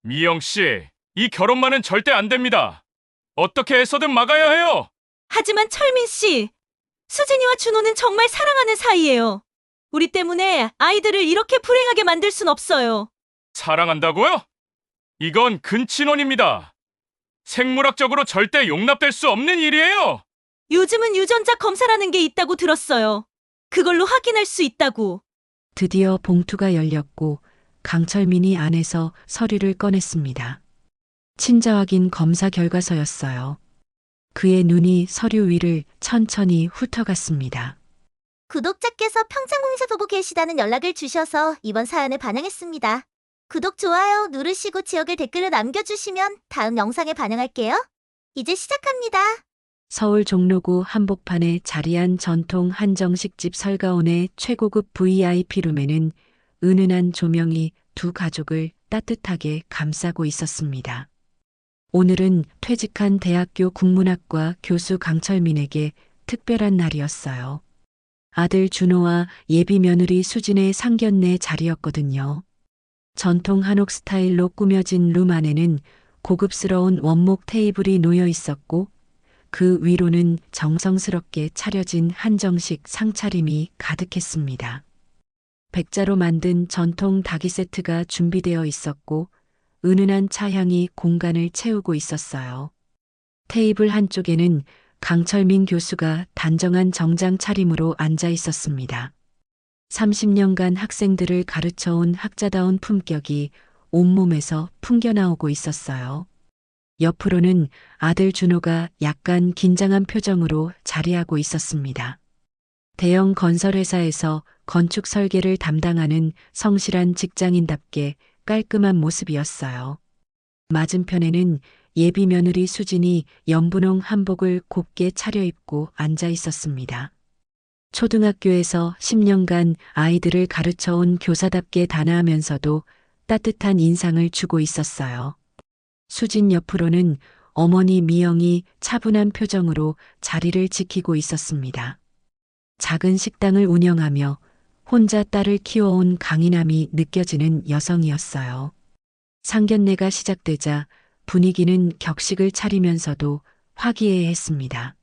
미영 씨, 이 결혼만은 절대 안 됩니다. 어떻게 해서든 막아야 해요. 하지만 철민 씨, 수진이와 준호는 정말 사랑하는 사이예요. 우리 때문에 아이들을 이렇게 불행하게 만들 순 없어요. 사랑한다고요? 이건 근친혼입니다. 생물학적으로 절대 용납될 수 없는 일이에요. 요즘은 유전자 검사라는 게 있다고 들었어요. 그걸로 확인할 수 있다고. 드디어 봉투가 열렸고 강철민이 안에서 서류를 꺼냈습니다. 친자 확인 검사 결과서였어요. 그의 눈이 서류 위를 천천히 훑어갔습니다. 구독자께서 평창공사 보고 계시다는 연락을 주셔서 이번 사연을 반영했습니다. 구독, 좋아요 누르시고 지역을 댓글로 남겨주시면 다음 영상에 반영할게요. 이제 시작합니다. 서울 종로구 한복판에 자리한 전통 한정식집 설가온의 최고급 VIP 룸에는 은은한 조명이 두 가족을 따뜻하게 감싸고 있었습니다. 오늘은 퇴직한 대학교 국문학과 교수 강철민에게 특별한 날이었어요. 아들 준호와 예비 며느리 수진의 상견례 자리였거든요. 전통 한옥 스타일로 꾸며진 룸 안에는 고급스러운 원목 테이블이 놓여 있었고 그 위로는 정성스럽게 차려진 한정식 상차림이 가득했습니다. 백자로 만든 전통 닭이 세트가 준비되어 있었고 은은한 차향이 공간을 채우고 있었어요. 테이블 한쪽에는 강철민 교수가 단정한 정장 차림으로 앉아 있었습니다. 30년간 학생들을 가르쳐온 학자다운 품격이 온몸에서 풍겨나오고 있었어요. 옆으로는 아들 준호가 약간 긴장한 표정으로 자리하고 있었습니다. 대형 건설회사에서 건축 설계를 담당하는 성실한 직장인답게 깔끔한 모습이었어요. 맞은편에는 예비 며느리 수진이 연분홍 한복을 곱게 차려입고 앉아 있었습니다. 초등학교에서 10년간 아이들을 가르쳐온 교사답게 단아하면서도 따뜻한 인상을 주고 있었어요. 수진 옆으로는 어머니 미영이 차분한 표정으로 자리를 지키고 있었습니다. 작은 식당을 운영하며 혼자 딸을 키워온 강인함이 느껴지는 여성이었어요. 상견례가 시작되자 분위기는 격식을 차리면서도 화기애애했습니다.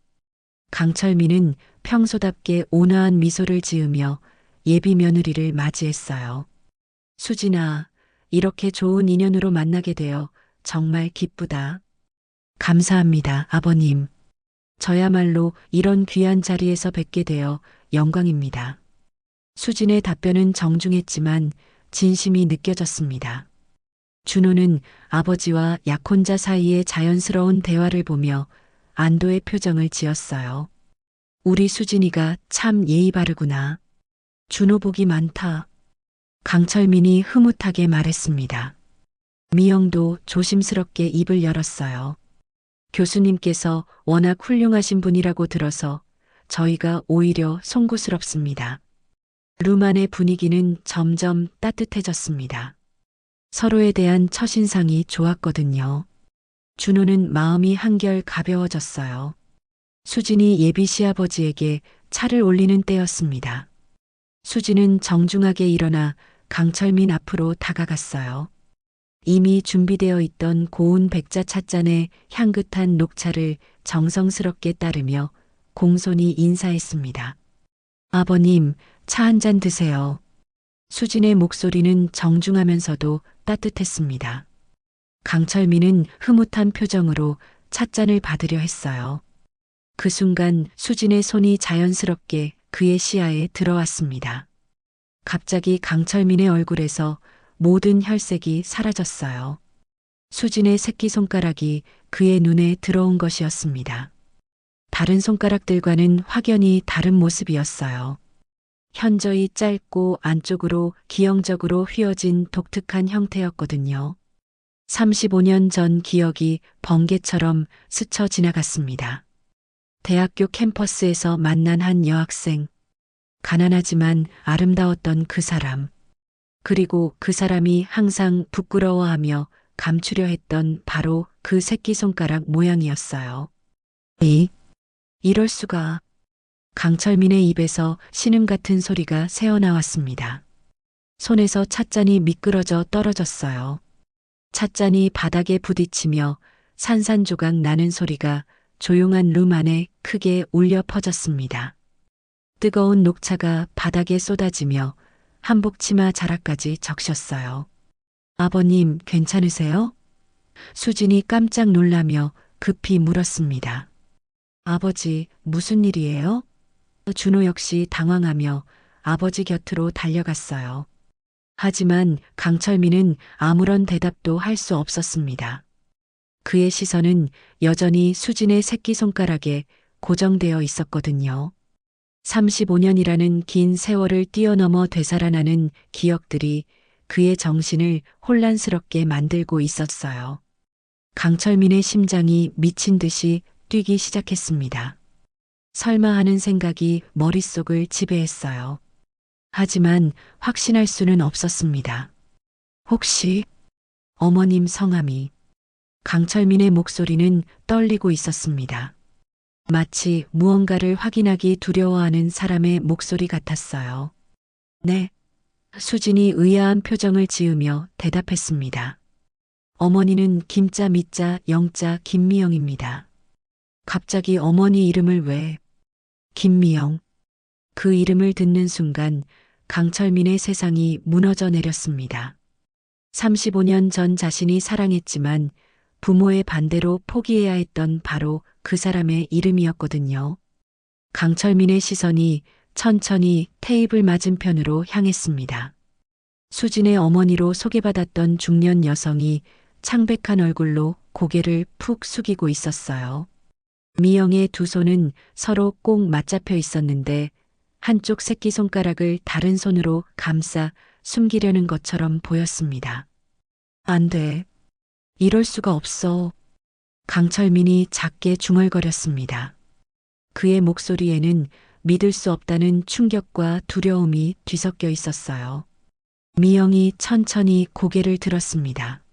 강철민은 평소답게 온화한 미소를 지으며 예비 며느리를 맞이했어요. 수진아, 이렇게 좋은 인연으로 만나게 되어 정말 기쁘다. 감사합니다, 아버님. 저야말로 이런 귀한 자리에서 뵙게 되어 영광입니다. 수진의 답변은 정중했지만 진심이 느껴졌습니다. 준호는 아버지와 약혼자 사이의 자연스러운 대화를 보며 안도의 표정을 지었어요. 우리 수진이가 참 예의 바르구나. 준호 복이 많다. 강철민이 흐뭇하게 말했습니다. 미영도 조심스럽게 입을 열었어요. 교수님께서 워낙 훌륭하신 분이라고 들어서 저희가 오히려 송구스럽습니다. 룸 안의 분위기는 점점 따뜻해졌습니다. 서로에 대한 첫인상이 좋았거든요. 준호는 마음이 한결 가벼워졌어요. 수진이 예비 시아버지에게 차를 올리는 때였습니다. 수진은 정중하게 일어나 강철민 앞으로 다가갔어요. 이미 준비되어 있던 고운 백자 찻잔에 향긋한 녹차를 정성스럽게 따르며 공손히 인사했습니다. 아버님, 차 한 잔 드세요. 수진의 목소리는 정중하면서도 따뜻했습니다. 강철민은 흐뭇한 표정으로 찻잔을 받으려 했어요. 그 순간 수진의 손이 자연스럽게 그의 시야에 들어왔습니다. 갑자기 강철민의 얼굴에서 모든 혈색이 사라졌어요. 수진의 새끼손가락이 그의 눈에 들어온 것이었습니다. 다른 손가락들과는 확연히 다른 모습이었어요. 현저히 짧고 안쪽으로 기형적으로 휘어진 독특한 형태였거든요. 35년 전 기억이 번개처럼 스쳐 지나갔습니다. 대학교 캠퍼스에서 만난 한 여학생. 가난하지만 아름다웠던 그 사람. 그리고 그 사람이 항상 부끄러워하며 감추려 했던 바로 그 새끼손가락 모양이었어요. 이럴 수가. 강철민의 입에서 신음 같은 소리가 새어나왔습니다. 손에서 찻잔이 미끄러져 떨어졌어요. 찻잔이 바닥에 부딪히며 산산조각 나는 소리가 조용한 룸 안에 크게 울려 퍼졌습니다. 뜨거운 녹차가 바닥에 쏟아지며 한복 치마 자락까지 적셨어요. 아버님, 괜찮으세요? 수진이 깜짝 놀라며 급히 물었습니다. 아버지, 무슨 일이에요? 준호 역시 당황하며 아버지 곁으로 달려갔어요. 하지만 강철민은 아무런 대답도 할 수 없었습니다. 그의 시선은 여전히 수진의 새끼손가락에 고정되어 있었거든요. 35년이라는 긴 세월을 뛰어넘어 되살아나는 기억들이 그의 정신을 혼란스럽게 만들고 있었어요. 강철민의 심장이 미친 듯이 뛰기 시작했습니다. 설마 하는 생각이 머릿속을 지배했어요. 하지만 확신할 수는 없었습니다. 혹시 어머님 성함이 강철민의 목소리는 떨리고 있었습니다. 마치 무언가를 확인하기 두려워하는 사람의 목소리 같았어요. 네. 수진이 의아한 표정을 지으며 대답했습니다. 어머니는 김자 미자 영자 김미영입니다. 갑자기 어머니 이름을 왜? 김미영. 그 이름을 듣는 순간 강철민의 세상이 무너져 내렸습니다. 35년 전 자신이 사랑했지만 부모의 반대로 포기해야 했던 바로 그 사람의 이름이었거든요. 강철민의 시선이 천천히 테이블 맞은편으로 향했습니다. 수진의 어머니로 소개받았던 중년 여성이 창백한 얼굴로 고개를 푹 숙이고 있었어요. 미영의 두 손은 서로 꼭 맞잡혀 있었는데 한쪽 새끼손가락을 다른 손으로 감싸 숨기려는 것처럼 보였습니다. 안 돼. 이럴 수가 없어. 강철민이 작게 중얼거렸습니다. 그의 목소리에는 믿을 수 없다는 충격과 두려움이 뒤섞여 있었어요. 미영이 천천히 고개를 들었습니다.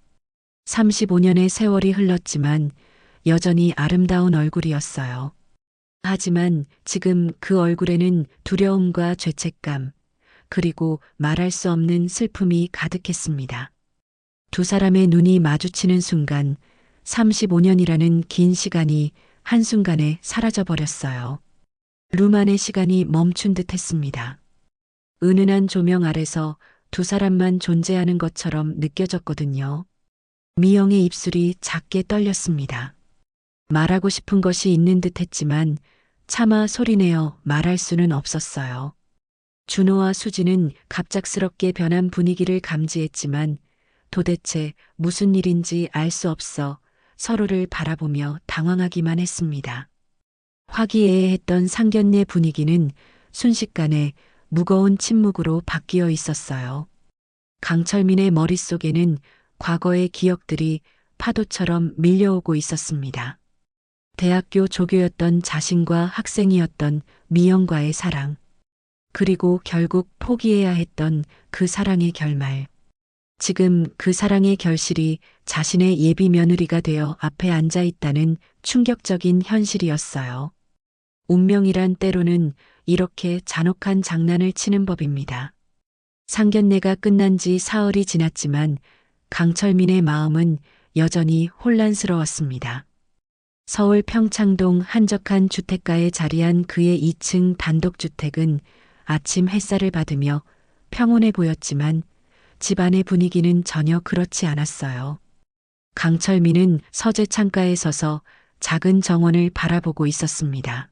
35년의 세월이 흘렀지만 여전히 아름다운 얼굴이었어요. 하지만 지금 그 얼굴에는 두려움과 죄책감, 그리고 말할 수 없는 슬픔이 가득했습니다. 두 사람의 눈이 마주치는 순간 35년이라는 긴 시간이 한순간에 사라져버렸어요. 룸 안의 시간이 멈춘 듯 했습니다. 은은한 조명 아래서 두 사람만 존재하는 것처럼 느껴졌거든요. 미영의 입술이 작게 떨렸습니다. 말하고 싶은 것이 있는 듯 했지만 차마 소리내어 말할 수는 없었어요. 준호와 수진은 갑작스럽게 변한 분위기를 감지했지만 도대체 무슨 일인지 알 수 없어 서로를 바라보며 당황하기만 했습니다. 화기애애했던 상견례 분위기는 순식간에 무거운 침묵으로 바뀌어 있었어요. 강철민의 머릿속에는 과거의 기억들이 파도처럼 밀려오고 있었습니다. 대학교 조교였던 자신과 학생이었던 미영과의 사랑, 그리고 결국 포기해야 했던 그 사랑의 결말. 지금 그 사랑의 결실이 자신의 예비 며느리가 되어 앞에 앉아 있다는 충격적인 현실이었어요. 운명이란 때로는 이렇게 잔혹한 장난을 치는 법입니다. 상견례가 끝난 지 사흘이 지났지만 강철민의 마음은 여전히 혼란스러웠습니다. 서울 평창동 한적한 주택가에 자리한 그의 2층 단독주택은 아침 햇살을 받으며 평온해 보였지만 집안의 분위기는 전혀 그렇지 않았어요. 강철민은 서재 창가에 서서 작은 정원을 바라보고 있었습니다.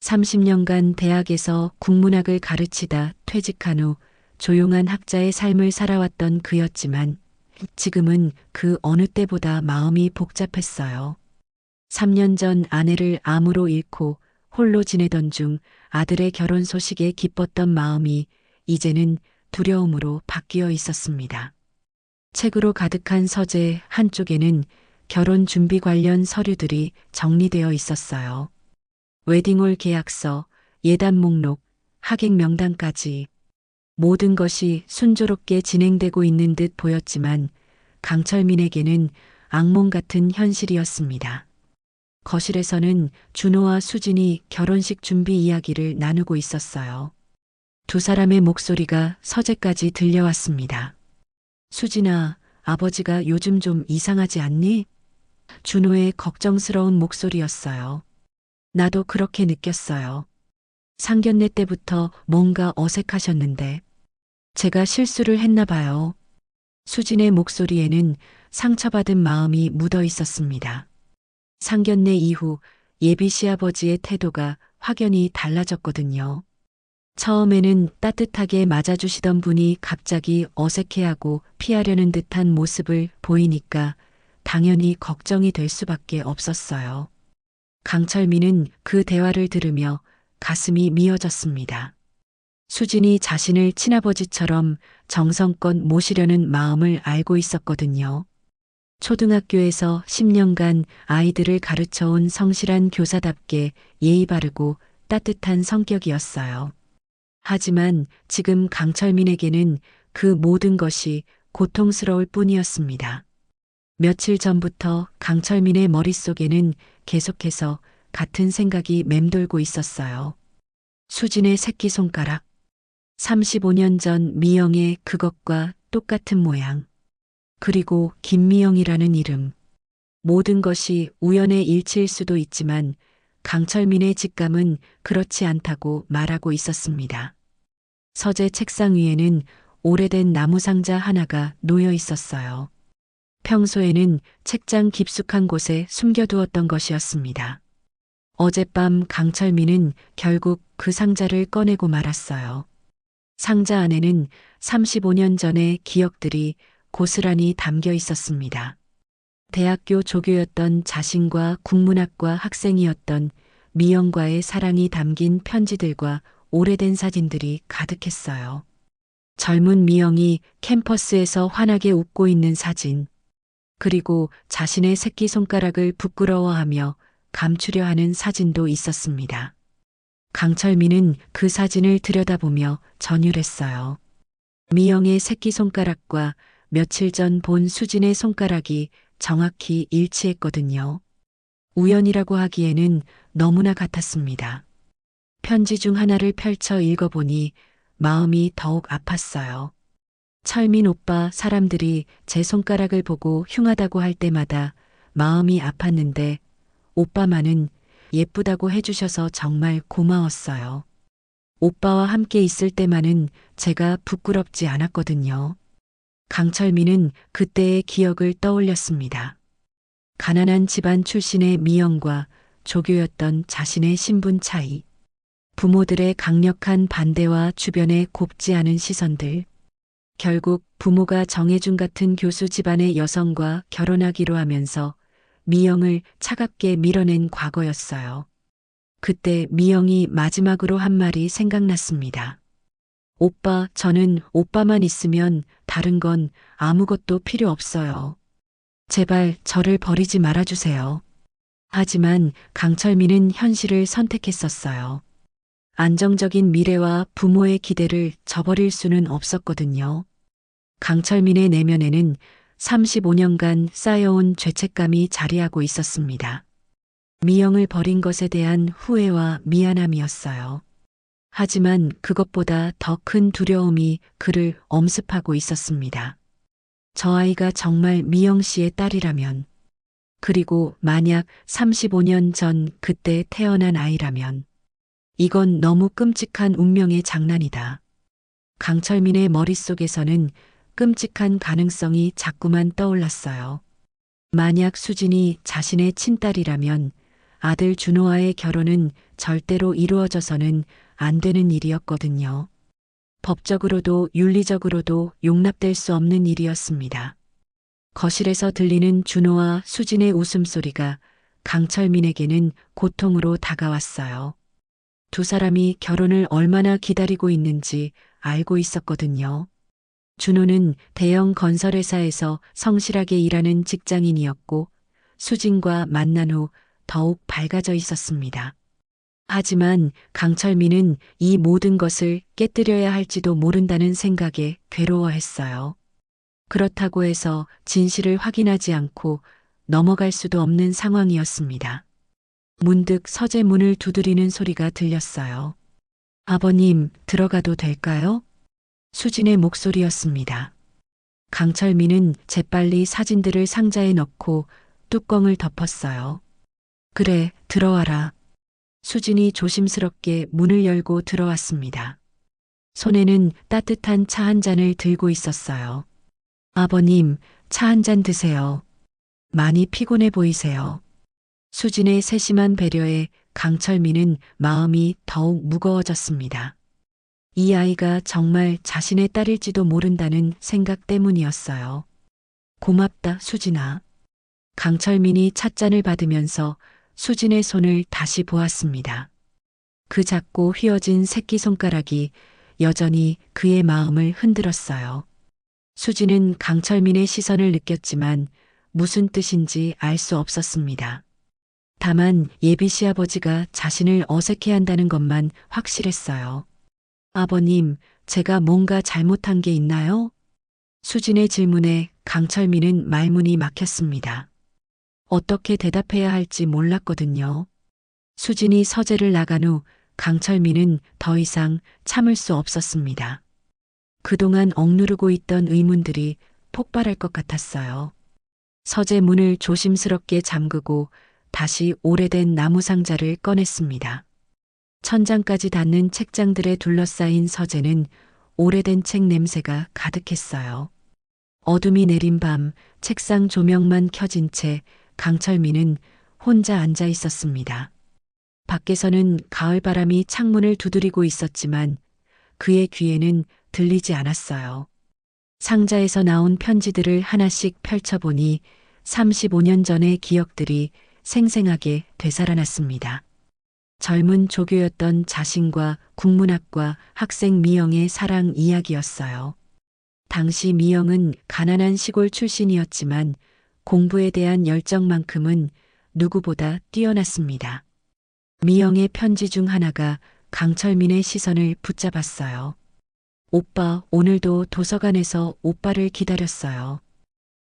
30년간 대학에서 국문학을 가르치다 퇴직한 후 조용한 학자의 삶을 살아왔던 그였지만 지금은 그 어느 때보다 마음이 복잡했어요. 3년 전 아내를 암으로 잃고 홀로 지내던 중 아들의 결혼 소식에 기뻤던 마음이 이제는 두려움으로 바뀌어 있었습니다. 책으로 가득한 서재 한쪽에는 결혼 준비 관련 서류들이 정리되어 있었어요. 웨딩홀 계약서, 예단 목록, 하객 명단까지 모든 것이 순조롭게 진행되고 있는 듯 보였지만 강철민에게는 악몽 같은 현실이었습니다. 거실에서는 준호와 수진이 결혼식 준비 이야기를 나누고 있었어요. 두 사람의 목소리가 서재까지 들려왔습니다. 수진아, 아버지가 요즘 좀 이상하지 않니? 준호의 걱정스러운 목소리였어요. 나도 그렇게 느꼈어요. 상견례 때부터 뭔가 어색하셨는데 제가 실수를 했나 봐요. 수진의 목소리에는 상처받은 마음이 묻어 있었습니다. 상견례 이후 예비 시아버지의 태도가 확연히 달라졌거든요. 처음에는 따뜻하게 맞아주시던 분이 갑자기 어색해하고 피하려는 듯한 모습을 보이니까 당연히 걱정이 될 수밖에 없었어요. 강철민은 그 대화를 들으며 가슴이 미어졌습니다. 수진이 자신을 친아버지처럼 정성껏 모시려는 마음을 알고 있었거든요. 초등학교에서 10년간 아이들을 가르쳐온 성실한 교사답게 예의 바르고 따뜻한 성격이었어요. 하지만 지금 강철민에게는 그 모든 것이 고통스러울 뿐이었습니다. 며칠 전부터 강철민의 머릿속에는 계속해서 같은 생각이 맴돌고 있었어요. 수진의 새끼손가락. 35년 전 미영의 그것과 똑같은 모양. 그리고 김미영이라는 이름. 모든 것이 우연의 일치일 수도 있지만 강철민의 직감은 그렇지 않다고 말하고 있었습니다. 서재 책상 위에는 오래된 나무 상자 하나가 놓여 있었어요. 평소에는 책장 깊숙한 곳에 숨겨두었던 것이었습니다. 어젯밤 강철민은 결국 그 상자를 꺼내고 말았어요. 상자 안에는 35년 전의 기억들이 고스란히 담겨 있었습니다. 대학교 조교였던 자신과 국문학과 학생이었던 미영과의 사랑이 담긴 편지들과 오래된 사진들이 가득했어요. 젊은 미영이 캠퍼스에서 환하게 웃고 있는 사진, 그리고 자신의 새끼손가락을 부끄러워하며 감추려 하는 사진도 있었습니다. 강철민은 그 사진을 들여다보며 전율했어요. 미영의 새끼손가락과 며칠 전 본 수진의 손가락이 정확히 일치했거든요. 우연이라고 하기에는 너무나 같았습니다. 편지 중 하나를 펼쳐 읽어보니 마음이 더욱 아팠어요. 철민 오빠, 사람들이 제 손가락을 보고 흉하다고 할 때마다 마음이 아팠는데 오빠만은 예쁘다고 해주셔서 정말 고마웠어요. 오빠와 함께 있을 때만은 제가 부끄럽지 않았거든요. 강철민은 그때의 기억을 떠올렸습니다. 가난한 집안 출신의 미영과 조교였던 자신의 신분 차이, 부모들의 강력한 반대와 주변의 곱지 않은 시선들, 결국 부모가 정해준 같은 교수 집안의 여성과 결혼하기로 하면서 미영을 차갑게 밀어낸 과거였어요. 그때 미영이 마지막으로 한 말이 생각났습니다. 오빠, 저는 오빠만 있으면 다른 건 아무것도 필요 없어요. 제발 저를 버리지 말아주세요. 하지만 강철민은 현실을 선택했었어요. 안정적인 미래와 부모의 기대를 저버릴 수는 없었거든요. 강철민의 내면에는 35년간 쌓여온 죄책감이 자리하고 있었습니다. 미영을 버린 것에 대한 후회와 미안함이었어요. 하지만 그것보다 더 큰 두려움이 그를 엄습하고 있었습니다. 저 아이가 정말 미영 씨의 딸이라면, 그리고 만약 35년 전 그때 태어난 아이라면, 이건 너무 끔찍한 운명의 장난이다. 강철민의 머릿속에서는 끔찍한 가능성이 자꾸만 떠올랐어요. 만약 수진이 자신의 친딸이라면 아들 준호와의 결혼은 절대로 이루어져서는 안 되는 일이었거든요. 법적으로도 윤리적으로도 용납될 수 없는 일이었습니다. 거실에서 들리는 준호와 수진의 웃음소리가 강철민에게는 고통으로 다가왔어요. 두 사람이 결혼을 얼마나 기다리고 있는지 알고 있었거든요. 준호는 대형 건설회사에서 성실하게 일하는 직장인이었고 수진과 만난 후 더욱 밝아져 있었습니다. 하지만 강철민은 이 모든 것을 깨뜨려야 할지도 모른다는 생각에 괴로워했어요. 그렇다고 해서 진실을 확인하지 않고 넘어갈 수도 없는 상황이었습니다. 문득 서재 문을 두드리는 소리가 들렸어요. 아버님, 들어가도 될까요? 수진의 목소리였습니다. 강철민은 재빨리 사진들을 상자에 넣고 뚜껑을 덮었어요. 그래, 들어와라. 수진이 조심스럽게 문을 열고 들어왔습니다. 손에는 따뜻한 차 한 잔을 들고 있었어요. 아버님, 차 한 잔 드세요. 많이 피곤해 보이세요. 수진의 세심한 배려에 강철민은 마음이 더욱 무거워졌습니다. 이 아이가 정말 자신의 딸일지도 모른다는 생각 때문이었어요. 고맙다, 수진아. 강철민이 찻잔을 받으면서 수진의 손을 다시 보았습니다. 그 작고 휘어진 새끼손가락이 여전히 그의 마음을 흔들었어요. 수진은 강철민의 시선을 느꼈지만 무슨 뜻인지 알 수 없었습니다. 다만 예비 시아버지가 자신을 어색해한다는 것만 확실했어요. 아버님, 제가 뭔가 잘못한 게 있나요? 수진의 질문에 강철민은 말문이 막혔습니다. 어떻게 대답해야 할지 몰랐거든요. 수진이 서재를 나간 후 강철민은 더 이상 참을 수 없었습니다. 그동안 억누르고 있던 의문들이 폭발할 것 같았어요. 서재 문을 조심스럽게 잠그고 다시 오래된 나무 상자를 꺼냈습니다. 천장까지 닿는 책장들에 둘러싸인 서재는 오래된 책 냄새가 가득했어요. 어둠이 내린 밤 책상 조명만 켜진 채 강철민은 혼자 앉아 있었습니다. 밖에서는 가을바람이 창문을 두드리고 있었지만 그의 귀에는 들리지 않았어요. 상자에서 나온 편지들을 하나씩 펼쳐보니 35년 전의 기억들이 생생하게 되살아났습니다. 젊은 조교였던 자신과 국문학과 학생 미영의 사랑 이야기였어요. 당시 미영은 가난한 시골 출신이었지만 공부에 대한 열정만큼은 누구보다 뛰어났습니다. 미영의 편지 중 하나가 강철민의 시선을 붙잡았어요. 오빠, 오늘도 도서관에서 오빠를 기다렸어요.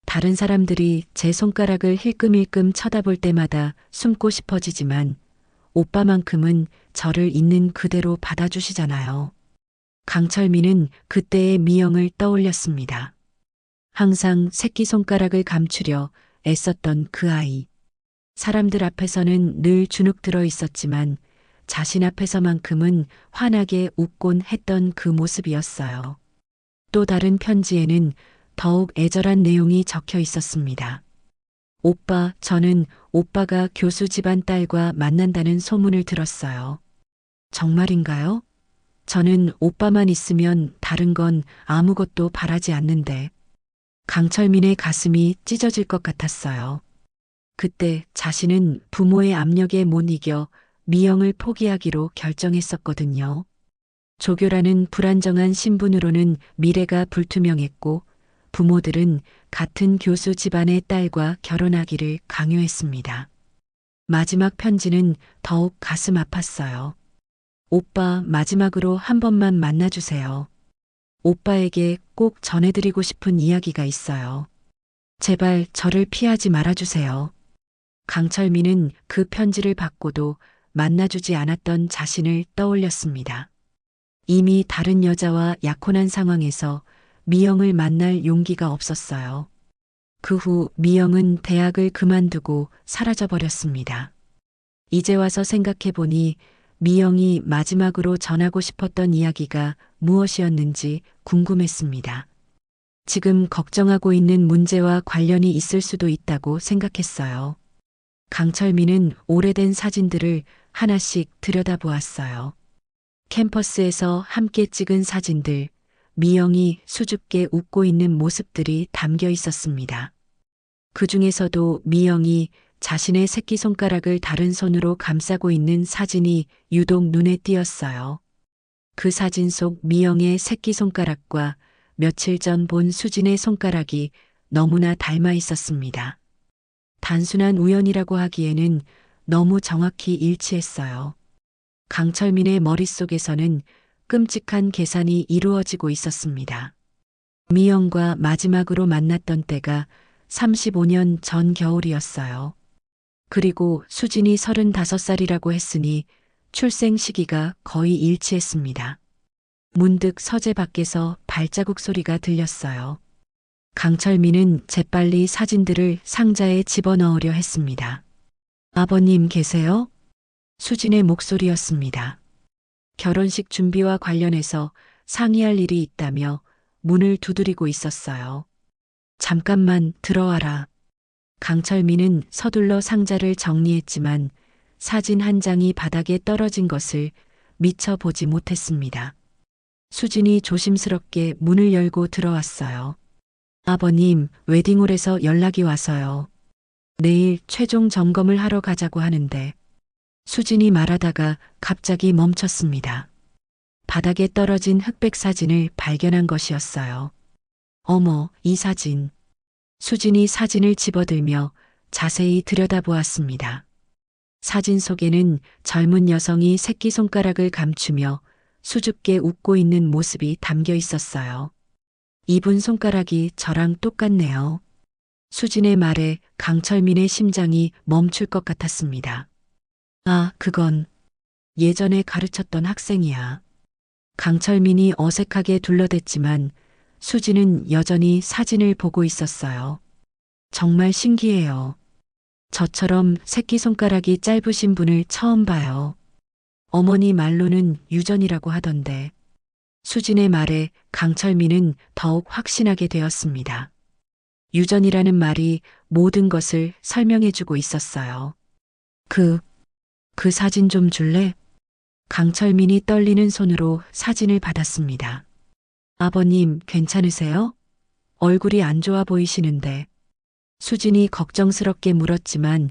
다른 사람들이 제 손가락을 힐끔힐끔 쳐다볼 때마다 숨고 싶어지지만 오빠만큼은 저를 있는 그대로 받아주시잖아요. 강철민은 그때의 미영을 떠올렸습니다. 항상 새끼손가락을 감추려 애썼던 그 아이. 사람들 앞에서는 늘 주눅 들어 있었지만 자신 앞에서만큼은 환하게 웃곤 했던 그 모습이었어요. 또 다른 편지에는 더욱 애절한 내용이 적혀 있었습니다. 오빠, 저는 오빠가 교수 집안 딸과 만난다는 소문을 들었어요. 정말인가요? 저는 오빠만 있으면 다른 건 아무것도 바라지 않는데. 강철민의 가슴이 찢어질 것 같았어요. 그때 자신은 부모의 압력에 못 이겨 미영을 포기하기로 결정했었거든요. 조교라는 불안정한 신분으로는 미래가 불투명했고 부모들은 같은 교수 집안의 딸과 결혼하기를 강요했습니다. 마지막 편지는 더욱 가슴 아팠어요. 오빠, 마지막으로 한 번만 만나주세요. 오빠에게 꼭 전해드리고 싶은 이야기가 있어요. 제발 저를 피하지 말아주세요. 강철민은 그 편지를 받고도 만나주지 않았던 자신을 떠올렸습니다. 이미 다른 여자와 약혼한 상황에서 미영을 만날 용기가 없었어요. 그 후 미영은 대학을 그만두고 사라져버렸습니다. 이제 와서 생각해보니 미영이 마지막으로 전하고 싶었던 이야기가 무엇이었는지 궁금했습니다. 지금 걱정하고 있는 문제와 관련이 있을 수도 있다고 생각했어요. 강철민은 오래된 사진들을 하나씩 들여다보았어요. 캠퍼스에서 함께 찍은 사진들, 미영이 수줍게 웃고 있는 모습들이 담겨 있었습니다. 그 중에서도 미영이 자신의 새끼손가락을 다른 손으로 감싸고 있는 사진이 유독 눈에 띄었어요. 그 사진 속 미영의 새끼손가락과 며칠 전 본 수진의 손가락이 너무나 닮아 있었습니다. 단순한 우연이라고 하기에는 너무 정확히 일치했어요. 강철민의 머릿속에서는 끔찍한 계산이 이루어지고 있었습니다. 미영과 마지막으로 만났던 때가 35년 전 겨울이었어요. 그리고 수진이 35살이라고 했으니 출생 시기가 거의 일치했습니다. 문득 서재 밖에서 발자국 소리가 들렸어요. 강철민은 재빨리 사진들을 상자에 집어넣으려 했습니다. 아버님 계세요? 수진의 목소리였습니다. 결혼식 준비와 관련해서 상의할 일이 있다며 문을 두드리고 있었어요. 잠깐만 들어와라. 강철민은 서둘러 상자를 정리했지만 사진 한 장이 바닥에 떨어진 것을 미처 보지 못했습니다. 수진이 조심스럽게 문을 열고 들어왔어요. 아버님, 웨딩홀에서 연락이 와서요. 내일 최종 점검을 하러 가자고 하는데. 수진이 말하다가 갑자기 멈췄습니다. 바닥에 떨어진 흑백 사진을 발견한 것이었어요. 어머, 이 사진. 수진이 사진을 집어들며 자세히 들여다보았습니다. 사진 속에는 젊은 여성이 새끼손가락을 감추며 수줍게 웃고 있는 모습이 담겨 있었어요. 이분 손가락이 저랑 똑같네요. 수진의 말에 강철민의 심장이 멈출 것 같았습니다. 아, 그건 예전에 가르쳤던 학생이야. 강철민이 어색하게 둘러댔지만 수진은 여전히 사진을 보고 있었어요. 정말 신기해요. 저처럼 새끼손가락이 짧으신 분을 처음 봐요. 어머니 말로는 유전이라고 하던데. 수진의 말에 강철민은 더욱 확신하게 되었습니다. 유전이라는 말이 모든 것을 설명해주고 있었어요. 그 사진 좀 줄래? 강철민이 떨리는 손으로 사진을 받았습니다. 아버님, 괜찮으세요? 얼굴이 안 좋아 보이시는데. 수진이 걱정스럽게 물었지만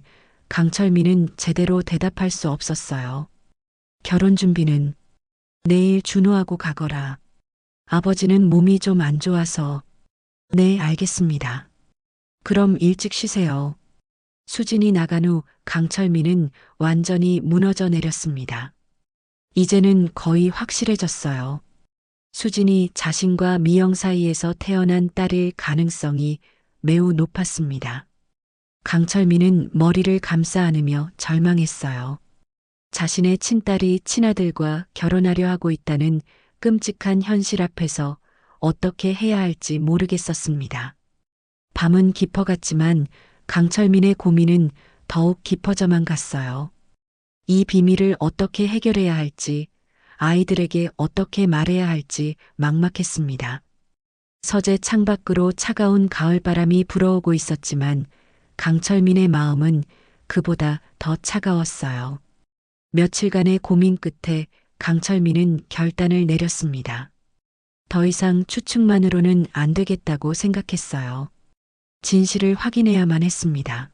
강철민은 제대로 대답할 수 없었어요. 결혼 준비는 내일 준호하고 가거라. 아버지는 몸이 좀 안 좋아서. 네, 알겠습니다. 그럼 일찍 쉬세요. 수진이 나간 후 강철민은 완전히 무너져 내렸습니다. 이제는 거의 확실해졌어요. 수진이 자신과 미영 사이에서 태어난 딸일 가능성이 매우 높았습니다. 강철민은 머리를 감싸 안으며 절망했어요. 자신의 친딸이 친아들과 결혼하려 하고 있다는 끔찍한 현실 앞에서 어떻게 해야 할지 모르겠었습니다. 밤은 깊어갔지만 강철민의 고민은 더욱 깊어져만 갔어요. 이 비밀을 어떻게 해결해야 할지, 아이들에게 어떻게 말해야 할지 막막했습니다. 서재 창밖으로 차가운 가을바람이 불어오고 있었지만 강철민의 마음은 그보다 더 차가웠어요. 며칠간의 고민 끝에 강철민은 결단을 내렸습니다. 더 이상 추측만으로는 안 되겠다고 생각했어요. 진실을 확인해야만 했습니다.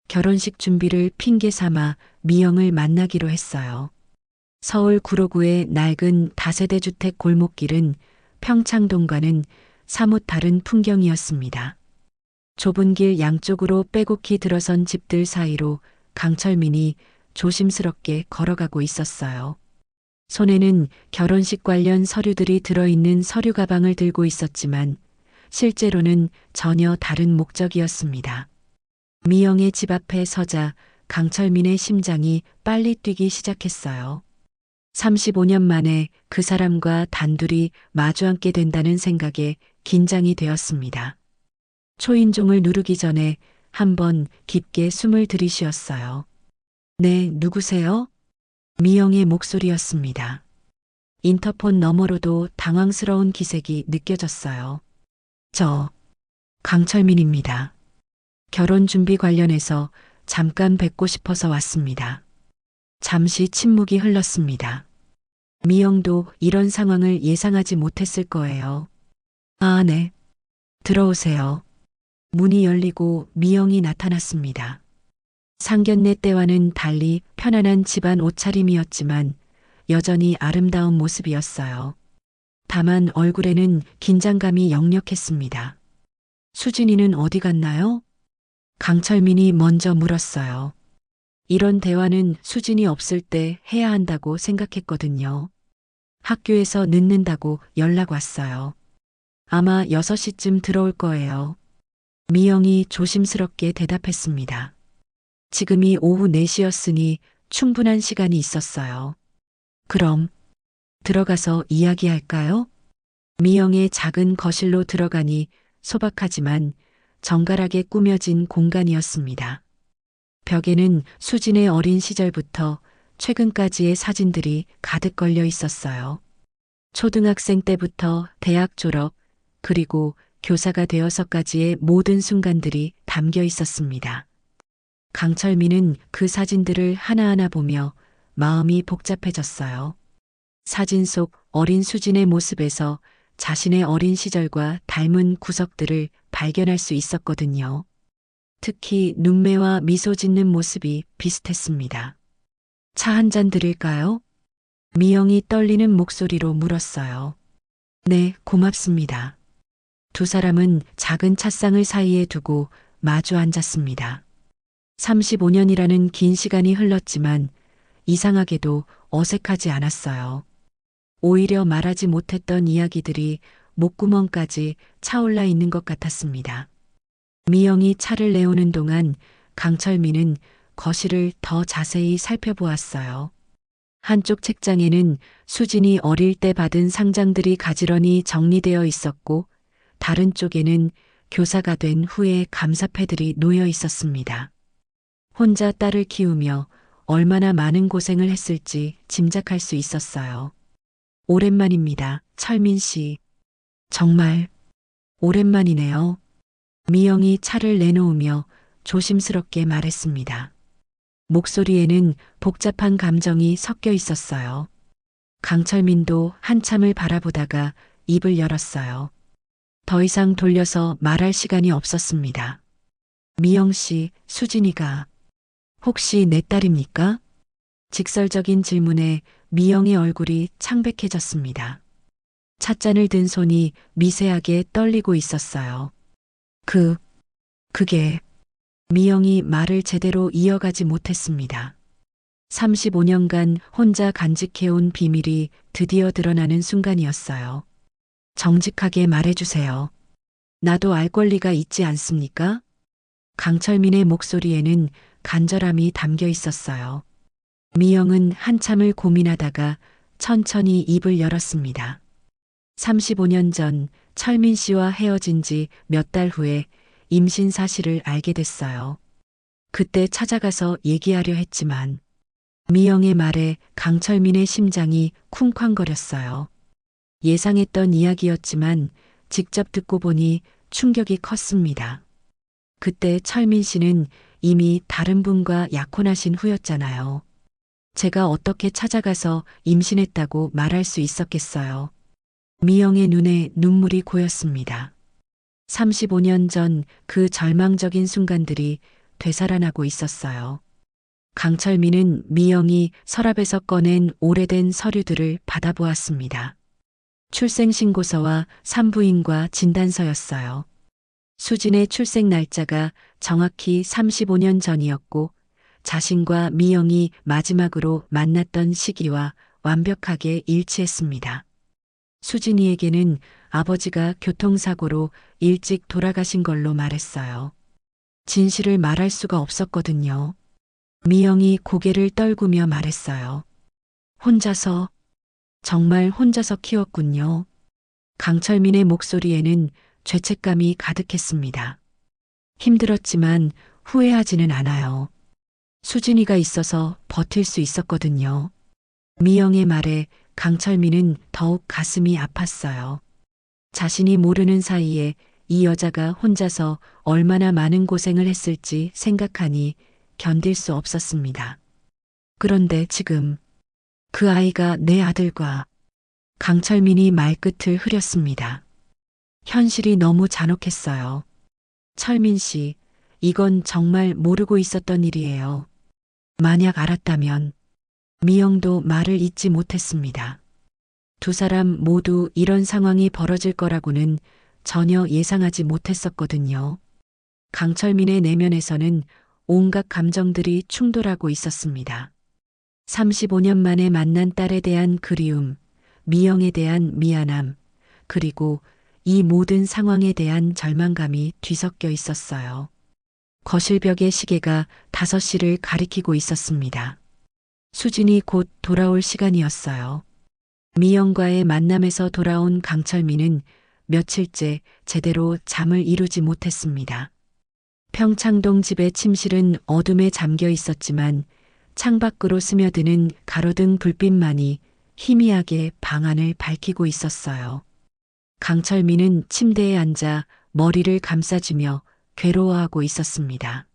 결혼식 준비를 핑계 삼아 미영을 만나기로 했어요. 서울 구로구의 낡은 다세대 주택 골목길은 평창동과는 사뭇 다른 풍경이었습니다. 좁은 길 양쪽으로 빼곡히 들어선 집들 사이로 강철민이 조심스럽게 걸어가고 있었어요. 손에는 결혼식 관련 서류들이 들어있는 서류 가방을 들고 있었지만 실제로는 전혀 다른 목적이었습니다. 미영의 집 앞에 서자 강철민의 심장이 빨리 뛰기 시작했어요. 35년 만에 그 사람과 단둘이 마주 앉게 된다는 생각에 긴장이 되었습니다. 초인종을 누르기 전에 한번 깊게 숨을 들이쉬었어요. 네, 누구세요? 미영의 목소리였습니다. 인터폰 너머로도 당황스러운 기색이 느껴졌어요. 저, 강철민입니다. 결혼 준비 관련해서 잠깐 뵙고 싶어서 왔습니다. 잠시 침묵이 흘렀습니다. 미영도 이런 상황을 예상하지 못했을 거예요. 아, 네. 들어오세요. 문이 열리고 미영이 나타났습니다. 상견례 때와는 달리 편안한 집안 옷차림이었지만 여전히 아름다운 모습이었어요. 다만 얼굴에는 긴장감이 역력했습니다. 수진이는 어디 갔나요? 강철민이 먼저 물었어요. 이런 대화는 수진이 없을 때 해야 한다고 생각했거든요. 학교에서 늦는다고 연락 왔어요. 아마 6시쯤 들어올 거예요. 미영이 조심스럽게 대답했습니다. 지금이 오후 4시였으니 충분한 시간이 있었어요. 그럼 들어가서 이야기할까요? 미영의 작은 거실로 들어가니 소박하지만 정갈하게 꾸며진 공간이었습니다. 벽에는 수진의 어린 시절부터 최근까지의 사진들이 가득 걸려 있었어요. 초등학생 때부터 대학 졸업, 그리고 교사가 되어서까지의 모든 순간들이 담겨 있었습니다. 강철민은 그 사진들을 하나하나 보며 마음이 복잡해졌어요. 사진 속 어린 수진의 모습에서 자신의 어린 시절과 닮은 구석들을 발견할 수 있었거든요. 특히 눈매와 미소 짓는 모습이 비슷했습니다. 차 한 잔 드릴까요? 미영이 떨리는 목소리로 물었어요. 네, 고맙습니다. 두 사람은 작은 찻상을 사이에 두고 마주 앉았습니다. 35년이라는 긴 시간이 흘렀지만 이상하게도 어색하지 않았어요. 오히려 말하지 못했던 이야기들이 목구멍까지 차올라 있는 것 같았습니다. 미영이 차를 내오는 동안 강철민은 거실을 더 자세히 살펴보았어요. 한쪽 책장에는 수진이 어릴 때 받은 상장들이 가지런히 정리되어 있었고, 다른 쪽에는 교사가 된 후의 감사패들이 놓여 있었습니다. 혼자 딸을 키우며 얼마나 많은 고생을 했을지 짐작할 수 있었어요. 오랜만입니다, 철민 씨. 정말 오랜만이네요. 미영이 차를 내놓으며 조심스럽게 말했습니다. 목소리에는 복잡한 감정이 섞여 있었어요. 강철민도 한참을 바라보다가 입을 열었어요. 더 이상 돌려서 말할 시간이 없었습니다. 미영 씨, 수진이가 혹시 내 딸입니까? 직설적인 질문에 미영의 얼굴이 창백해졌습니다. 찻잔을 든 손이 미세하게 떨리고 있었어요. 그게... 미영이 말을 제대로 이어가지 못했습니다. 35년간 혼자 간직해온 비밀이 드디어 드러나는 순간이었어요. 정직하게 말해주세요. 나도 알 권리가 있지 않습니까? 강철민의 목소리에는 간절함이 담겨 있었어요. 미영은 한참을 고민하다가 천천히 입을 열었습니다. 35년 전 철민 씨와 헤어진 지 몇 달 후에 임신 사실을 알게 됐어요. 그때 찾아가서 얘기하려 했지만 미영의 말에 강철민의 심장이 쿵쾅거렸어요. 예상했던 이야기였지만 직접 듣고 보니 충격이 컸습니다. 그때 철민 씨는 이미 다른 분과 약혼하신 후였잖아요. 제가 어떻게 찾아가서 임신했다고 말할 수 있었겠어요. 미영의 눈에 눈물이 고였습니다. 35년 전 그 절망적인 순간들이 되살아나고 있었어요. 강철민은 미영이 서랍에서 꺼낸 오래된 서류들을 받아보았습니다. 출생신고서와 산부인과 진단서였어요. 수진의 출생 날짜가 정확히 35년 전이었고, 자신과 미영이 마지막으로 만났던 시기와 완벽하게 일치했습니다. 수진이에게는 아버지가 교통사고로 일찍 돌아가신 걸로 말했어요. 진실을 말할 수가 없었거든요. 미영이 고개를 떨구며 말했어요. 혼자서, 정말 혼자서 키웠군요. 강철민의 목소리에는 죄책감이 가득했습니다. 힘들었지만 후회하지는 않아요. 수진이가 있어서 버틸 수 있었거든요. 미영의 말에 강철민은 더욱 가슴이 아팠어요. 자신이 모르는 사이에 이 여자가 혼자서 얼마나 많은 고생을 했을지 생각하니 견딜 수 없었습니다. 그런데 지금 그 아이가 내 아들과... 강철민이 말끝을 흐렸습니다. 현실이 너무 잔혹했어요. 철민 씨, 이건 정말 모르고 있었던 일이에요. 만약 알았다면... 미영도 말을 잇지 못했습니다. 두 사람 모두 이런 상황이 벌어질 거라고는 전혀 예상하지 못했었거든요. 강철민의 내면에서는 온갖 감정들이 충돌하고 있었습니다. 35년 만에 만난 딸에 대한 그리움, 미영에 대한 미안함, 그리고 이 모든 상황에 대한 절망감이 뒤섞여 있었어요. 거실벽의 시계가 5시를 가리키고 있었습니다. 수진이 곧 돌아올 시간이었어요. 미영과의 만남에서 돌아온 강철민은 며칠째 제대로 잠을 이루지 못했습니다. 평창동 집의 침실은 어둠에 잠겨 있었지만 창밖으로 스며드는 가로등 불빛만이 희미하게 방 안을 밝히고 있었어요. 강철민은 침대에 앉아 머리를 감싸주며 괴로워하고 있었습니다.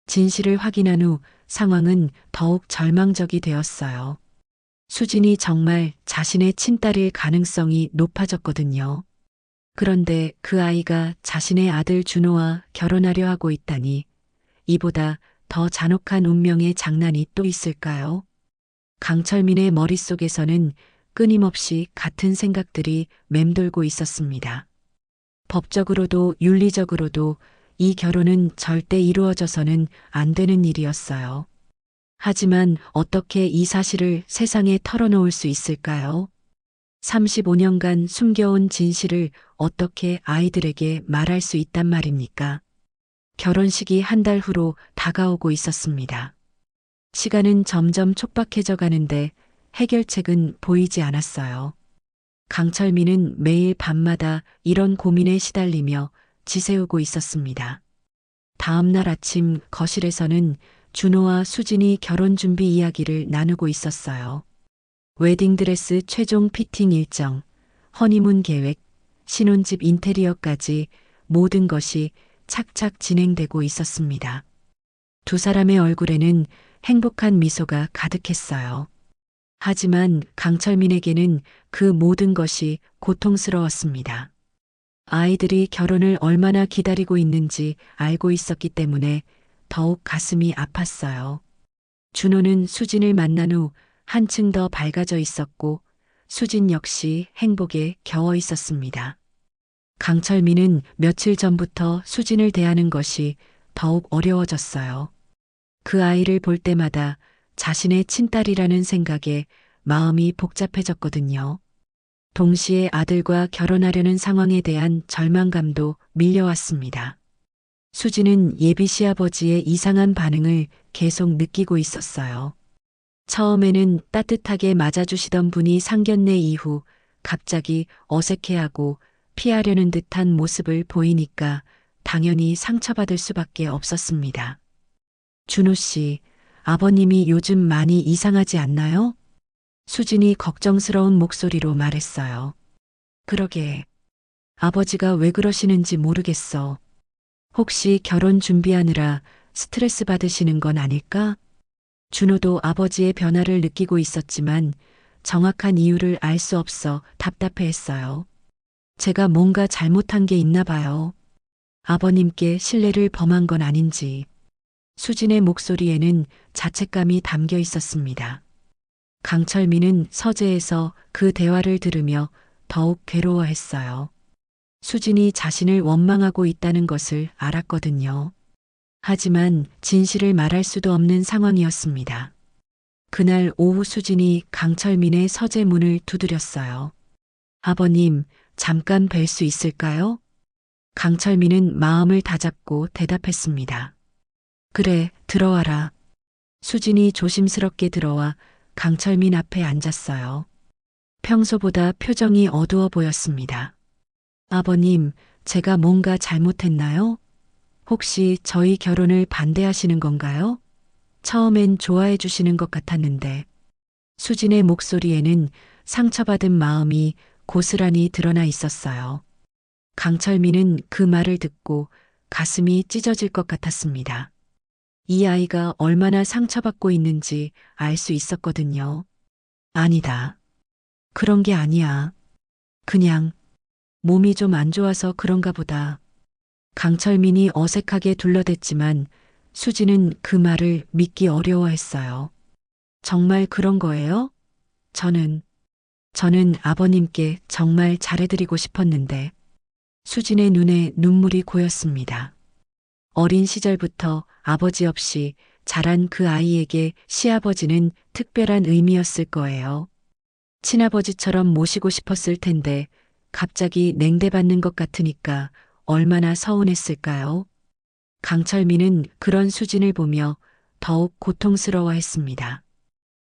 진실을 확인한 후 상황은 더욱 절망적이 되었어요. 수진이 정말 자신의 친딸일 가능성이 높아졌거든요. 그런데 그 아이가 자신의 아들 준호와 결혼하려 하고 있다니 이보다 더 잔혹한 운명의 장난이 또 있을까요? 강철민의 머릿속에서는 끊임없이 같은 생각들이 맴돌고 있었습니다. 법적으로도 윤리적으로도 이 결혼은 절대 이루어져서는 안 되는 일이었어요. 하지만 어떻게 이 사실을 세상에 털어놓을 수 있을까요? 35년간 숨겨온 진실을 어떻게 아이들에게 말할 수 있단 말입니까? 결혼식이 한 달 후로 다가오고 있었습니다. 시간은 점점 촉박해져 가는데 해결책은 보이지 않았어요. 강철민은 매일 밤마다 이런 고민에 시달리며 지새우고 있었습니다. 다음 날 아침 거실에서는 준호와 수진이 결혼 준비 이야기를 나누고 있었어요. 웨딩드레스 최종 피팅 일정, 허니문 계획, 신혼집 인테리어까지 모든 것이 착착 진행되고 있었습니다. 두 사람의 얼굴에는 행복한 미소가 가득했어요. 하지만 강철민에게는 그 모든 것이 고통스러웠습니다. 아이들이 결혼을 얼마나 기다리고 있는지 알고 있었기 때문에 더욱 가슴이 아팠어요. 준호는 수진을 만난 후 한층 더 밝아져 있었고 수진 역시 행복에 겨워 있었습니다. 강철민은 며칠 전부터 수진을 대하는 것이 더욱 어려워졌어요. 그 아이를 볼 때마다 자신의 친딸이라는 생각에 마음이 복잡해졌거든요. 동시에 아들과 결혼하려는 상황에 대한 절망감도 밀려왔습니다. 수진은 예비 시아버지의 이상한 반응을 계속 느끼고 있었어요. 처음에는 따뜻하게 맞아주시던 분이 상견례 이후 갑자기 어색해하고 피하려는 듯한 모습을 보이니까 당연히 상처받을 수밖에 없었습니다. 준호 씨, 아버님이 요즘 많이 이상하지 않나요? 수진이 걱정스러운 목소리로 말했어요. 그러게. 아버지가 왜 그러시는지 모르겠어. 혹시 결혼 준비하느라 스트레스 받으시는 건 아닐까? 준호도 아버지의 변화를 느끼고 있었지만 정확한 이유를 알 수 없어 답답해했어요. 제가 뭔가 잘못한 게 있나 봐요. 아버님께 신뢰를 범한 건 아닌지. 수진의 목소리에는 자책감이 담겨 있었습니다. 강철민은 서재에서 그 대화를 들으며 더욱 괴로워했어요. 수진이 자신을 원망하고 있다는 것을 알았거든요. 하지만 진실을 말할 수도 없는 상황이었습니다. 그날 오후 수진이 강철민의 서재 문을 두드렸어요. 아버님, 잠깐 뵐 수 있을까요? 강철민은 마음을 다잡고 대답했습니다. 그래, 들어와라. 수진이 조심스럽게 들어와 강철민 앞에 앉았어요. 평소보다 표정이 어두워 보였습니다. 아버님, 제가 뭔가 잘못했나요? 혹시 저희 결혼을 반대하시는 건가요? 처음엔 좋아해 주시는 것 같았는데. 수진의 목소리에는 상처받은 마음이 고스란히 드러나 있었어요. 강철민은 그 말을 듣고 가슴이 찢어질 것 같았습니다. 이 아이가 얼마나 상처받고 있는지 알 수 있었거든요. 아니다. 그런 게 아니야. 그냥 몸이 좀 안 좋아서 그런가 보다. 강철민이 어색하게 둘러댔지만 수지는 그 말을 믿기 어려워했어요. 정말 그런 거예요? 저는 아버님께 정말 잘해드리고 싶었는데. 수진의 눈에 눈물이 고였습니다. 어린 시절부터 아버지 없이 자란 그 아이에게 시아버지는 특별한 의미였을 거예요. 친아버지처럼 모시고 싶었을 텐데 갑자기 냉대받는 것 같으니까 얼마나 서운했을까요? 강철민은 그런 수진을 보며 더욱 고통스러워했습니다.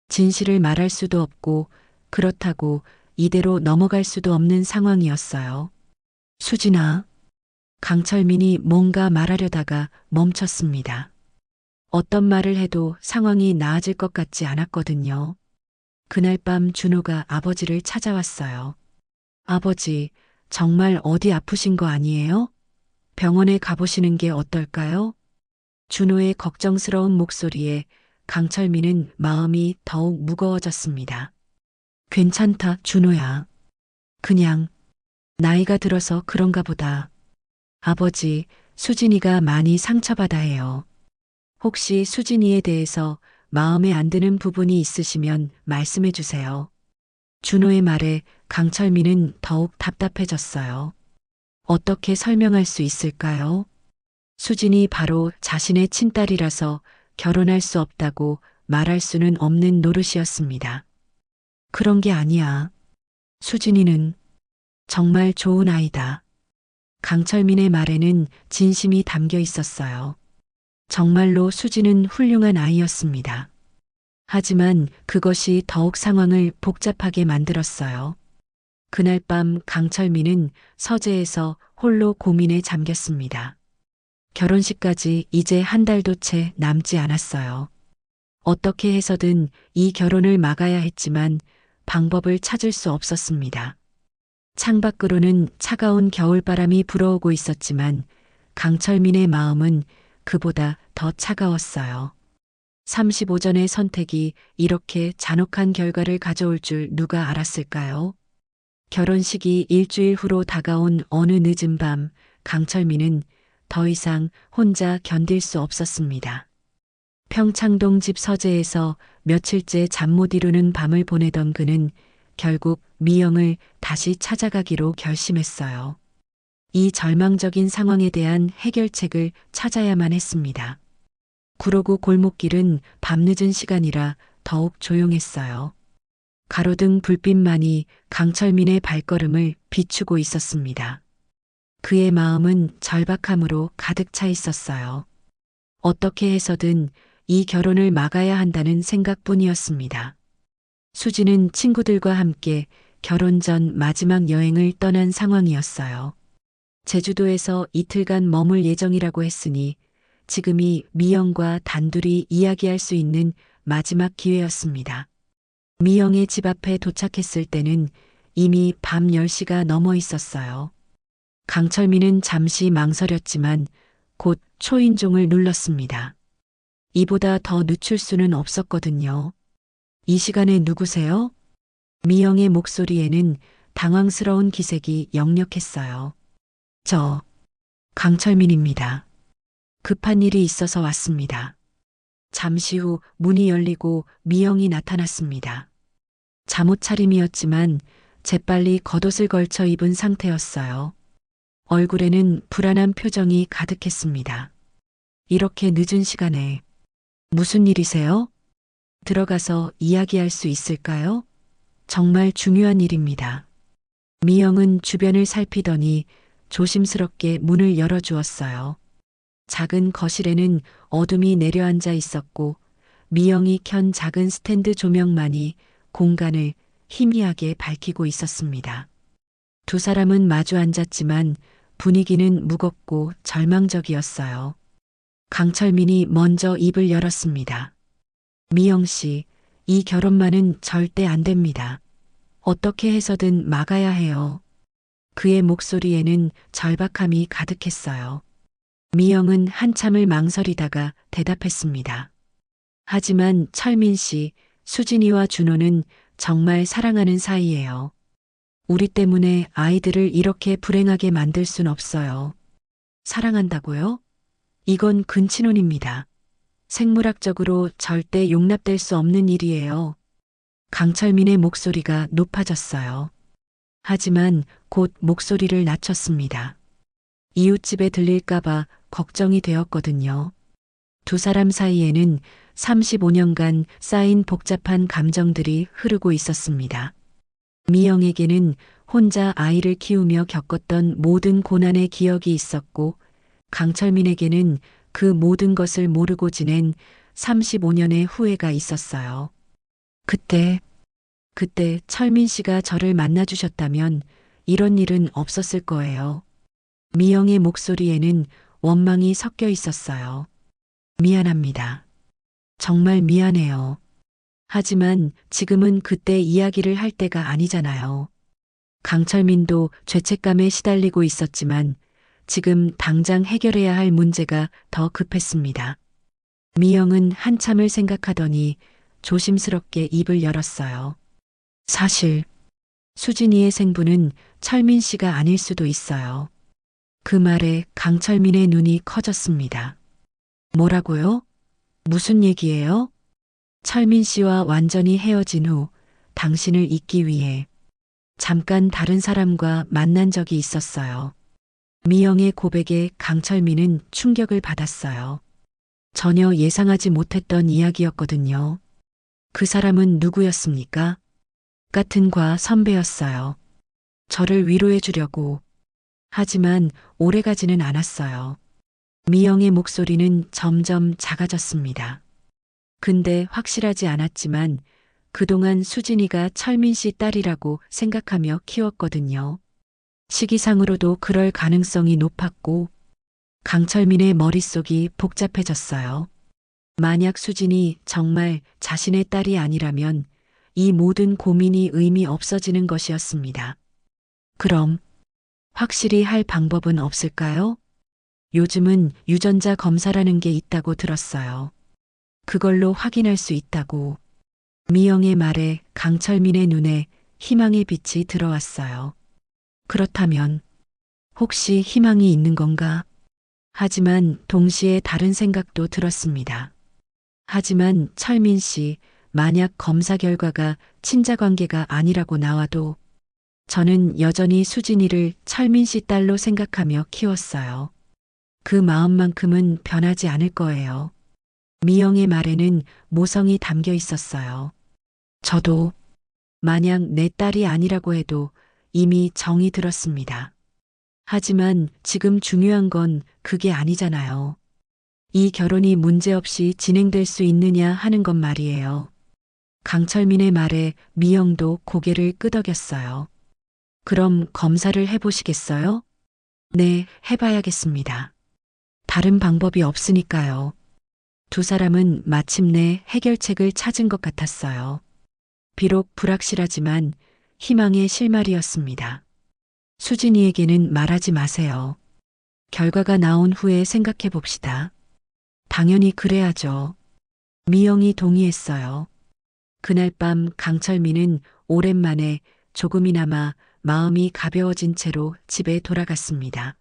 진실을 말할 수도 없고 그렇다고 이대로 넘어갈 수도 없는 상황이었어요. 수진아. 강철민이 뭔가 말하려다가 멈췄습니다. 어떤 말을 해도 상황이 나아질 것 같지 않았거든요. 그날 밤 준호가 아버지를 찾아왔어요. 아버지, 정말 어디 아프신 거 아니에요? 병원에 가보시는 게 어떨까요? 준호의 걱정스러운 목소리에 강철민은 마음이 더욱 무거워졌습니다. 괜찮다, 준호야. 그냥 나이가 들어서 그런가 보다. 아버지, 수진이가 많이 상처받아 해요. 혹시 수진이에 대해서 마음에 안 드는 부분이 있으시면 말씀해 주세요. 준호의 말에 강철민은 더욱 답답해졌어요. 어떻게 설명할 수 있을까요? 수진이 바로 자신의 친딸이라서 결혼할 수 없다고 말할 수는 없는 노릇이었습니다. 그런 게 아니야. 수진이는 정말 좋은 아이다. 강철민의 말에는 진심이 담겨 있었어요. 정말로 수진은 훌륭한 아이였습니다. 하지만 그것이 더욱 상황을 복잡하게 만들었어요. 그날 밤 강철민은 서재에서 홀로 고민에 잠겼습니다. 결혼식까지 이제 한 달도 채 남지 않았어요. 어떻게 해서든 이 결혼을 막아야 했지만 방법을 찾을 수 없었습니다. 창밖으로는 차가운 겨울바람이 불어오고 있었지만 강철민의 마음은 그보다 더 차가웠어요. 35전의 선택이 이렇게 잔혹한 결과를 가져올 줄 누가 알았을까요? 결혼식이 일주일 후로 다가온 어느 늦은 밤, 강철민은 더 이상 혼자 견딜 수 없었습니다. 평창동 집 서재에서 며칠째 잠 못 이루는 밤을 보내던 그는 결국 미영을 다시 찾아가기로 결심했어요. 이 절망적인 상황에 대한 해결책을 찾아야만 했습니다. 구로구 골목길은 밤늦은 시간이라 더욱 조용했어요. 가로등 불빛만이 강철민의 발걸음을 비추고 있었습니다. 그의 마음은 절박함으로 가득 차 있었어요. 어떻게 해서든 이 결혼을 막아야 한다는 생각뿐이었습니다. 수지는 친구들과 함께 결혼 전 마지막 여행을 떠난 상황이었어요. 제주도에서 이틀간 머물 예정이라고 했으니 지금이 미영과 단둘이 이야기할 수 있는 마지막 기회였습니다. 미영의 집 앞에 도착했을 때는 이미 밤 10시가 넘어 있었어요. 강철민은 잠시 망설였지만 곧 초인종을 눌렀습니다. 이보다 더 늦출 수는 없었거든요. 이 시간에 누구세요? 미영의 목소리에는 당황스러운 기색이 역력했어요. 저, 강철민입니다. 급한 일이 있어서 왔습니다. 잠시 후 문이 열리고 미영이 나타났습니다. 잠옷 차림이었지만 재빨리 겉옷을 걸쳐 입은 상태였어요. 얼굴에는 불안한 표정이 가득했습니다. 이렇게 늦은 시간에 무슨 일이세요? 들어가서 이야기할 수 있을까요? 정말 중요한 일입니다. 미영은 주변을 살피더니 조심스럽게 문을 열어주었어요. 작은 거실에는 어둠이 내려앉아 있었고 미영이 켠 작은 스탠드 조명만이 공간을 희미하게 밝히고 있었습니다. 두 사람은 마주 앉았지만 분위기는 무겁고 절망적이었어요. 강철민이 먼저 입을 열었습니다. 미영 씨, 이 결혼만은 절대 안 됩니다. 어떻게 해서든 막아야 해요. 그의 목소리에는 절박함이 가득했어요. 미영은 한참을 망설이다가 대답했습니다. 하지만 철민 씨, 수진이와 준호는 정말 사랑하는 사이예요. 우리 때문에 아이들을 이렇게 불행하게 만들 순 없어요. 사랑한다고요? 이건 근친혼입니다. 생물학적으로 절대 용납될 수 없는 일이에요. 강철민의 목소리가 높아졌어요. 하지만 곧 목소리를 낮췄습니다. 이웃집에 들릴까봐 걱정이 되었거든요. 두 사람 사이에는 35년간 쌓인 복잡한 감정들이 흐르고 있었습니다. 미영에게는 혼자 아이를 키우며 겪었던 모든 고난의 기억이 있었고 강철민에게는 그 모든 것을 모르고 지낸 35년의 후회가 있었어요. 그때 철민 씨가 저를 만나주셨다면 이런 일은 없었을 거예요. 미영의 목소리에는 원망이 섞여 있었어요. 미안합니다. 정말 미안해요. 하지만 지금은 그때 이야기를 할 때가 아니잖아요. 강철민도 죄책감에 시달리고 있었지만 지금 당장 해결해야 할 문제가 더 급했습니다. 미영은 한참을 생각하더니 조심스럽게 입을 열었어요. 사실 수진이의 생부는 철민 씨가 아닐 수도 있어요. 그 말에 강철민의 눈이 커졌습니다. 뭐라고요? 무슨 얘기예요? 철민 씨와 완전히 헤어진 후 당신을 잊기 위해 잠깐 다른 사람과 만난 적이 있었어요. 미영의 고백에 강철민은 충격을 받았어요. 전혀 예상하지 못했던 이야기였거든요. 그 사람은 누구였습니까? 같은 과 선배였어요. 저를 위로해 주려고. 하지만 오래가지는 않았어요. 미영의 목소리는 점점 작아졌습니다. 근데 확실하지 않았지만 그동안 수진이가 철민 씨 딸이라고 생각하며 키웠거든요. 시기상으로도 그럴 가능성이 높았고 강철민의 머릿속이 복잡해졌어요. 만약 수진이 정말 자신의 딸이 아니라면 이 모든 고민이 의미 없어지는 것이었습니다. 그럼 확실히 할 방법은 없을까요? 요즘은 유전자 검사라는 게 있다고 들었어요. 그걸로 확인할 수 있다고. 미영의 말에 강철민의 눈에 희망의 빛이 들어왔어요. 그렇다면 혹시 희망이 있는 건가? 하지만 동시에 다른 생각도 들었습니다. 하지만 철민 씨, 만약 검사 결과가 친자 관계가 아니라고 나와도 저는 여전히 수진이를 철민 씨 딸로 생각하며 키웠어요. 그 마음만큼은 변하지 않을 거예요. 미영의 말에는 모성이 담겨 있었어요. 저도 만약 내 딸이 아니라고 해도 이미 정이 들었습니다. 하지만 지금 중요한 건 그게 아니잖아요. 이 결혼이 문제없이 진행될 수 있느냐 하는 것 말이에요. 강철민의 말에 미영도 고개를 끄덕였어요. 그럼 검사를 해보시겠어요? 네, 해봐야겠습니다. 다른 방법이 없으니까요. 두 사람은 마침내 해결책을 찾은 것 같았어요. 비록 불확실하지만 희망의 실마리였습니다. 수진이에게는 말하지 마세요. 결과가 나온 후에 생각해 봅시다. 당연히 그래야죠. 미영이 동의했어요. 그날 밤 강철민은 오랜만에 조금이나마 마음이 가벼워진 채로 집에 돌아갔습니다.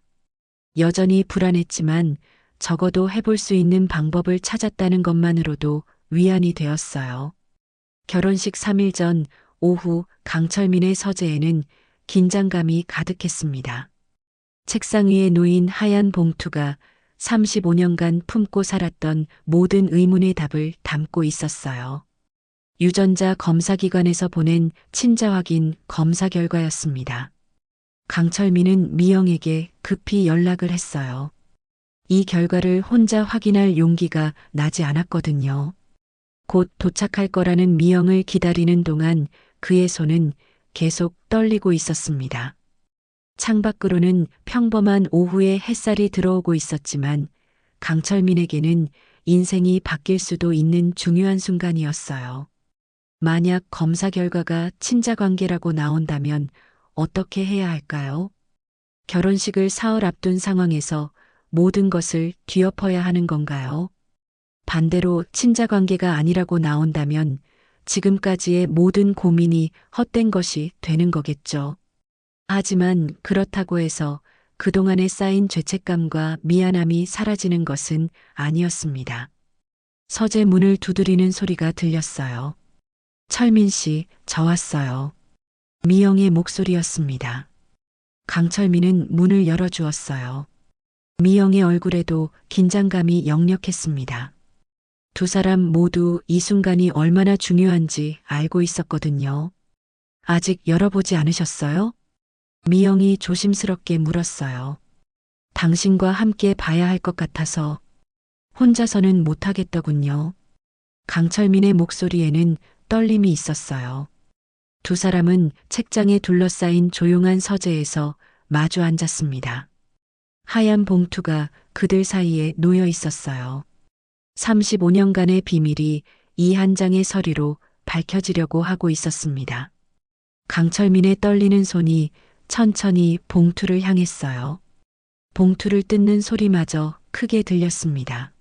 여전히 불안했지만 적어도 해볼 수 있는 방법을 찾았다는 것만으로도 위안이 되었어요. 결혼식 3일 전 오후 강철민의 서재에는 긴장감이 가득했습니다. 책상 위에 놓인 하얀 봉투가 35년간 품고 살았던 모든 의문의 답을 담고 있었어요. 유전자 검사기관에서 보낸 친자 확인 검사 결과였습니다. 강철민은 미영에게 급히 연락을 했어요. 이 결과를 혼자 확인할 용기가 나지 않았거든요. 곧 도착할 거라는 미영을 기다리는 동안 그의 손은 계속 떨리고 있었습니다. 창밖으로는 평범한 오후의 햇살이 들어오고 있었지만 강철민에게는 인생이 바뀔 수도 있는 중요한 순간이었어요. 만약 검사 결과가 친자 관계라고 나온다면 어떻게 해야 할까요? 결혼식을 사흘 앞둔 상황에서 모든 것을 뒤엎어야 하는 건가요? 반대로 친자 관계가 아니라고 나온다면 지금까지의 모든 고민이 헛된 것이 되는 거겠죠. 하지만 그렇다고 해서 그동안에 쌓인 죄책감과 미안함이 사라지는 것은 아니었습니다. 서재 문을 두드리는 소리가 들렸어요. 철민 씨, 저 왔어요. 미영의 목소리였습니다. 강철민은 문을 열어주었어요. 미영의 얼굴에도 긴장감이 역력했습니다. 두 사람 모두 이 순간이 얼마나 중요한지 알고 있었거든요. 아직 열어보지 않으셨어요? 미영이 조심스럽게 물었어요. 당신과 함께 봐야 할 것 같아서 혼자서는 못하겠더군요. 강철민의 목소리에는 떨림이 있었어요. 두 사람은 책장에 둘러싸인 조용한 서재에서 마주 앉았습니다. 하얀 봉투가 그들 사이에 놓여 있었어요. 35년간의 비밀이 이 한 장의 서류로 밝혀지려고 하고 있었습니다. 강철민의 떨리는 손이 천천히 봉투를 향했어요. 봉투를 뜯는 소리마저 크게 들렸습니다.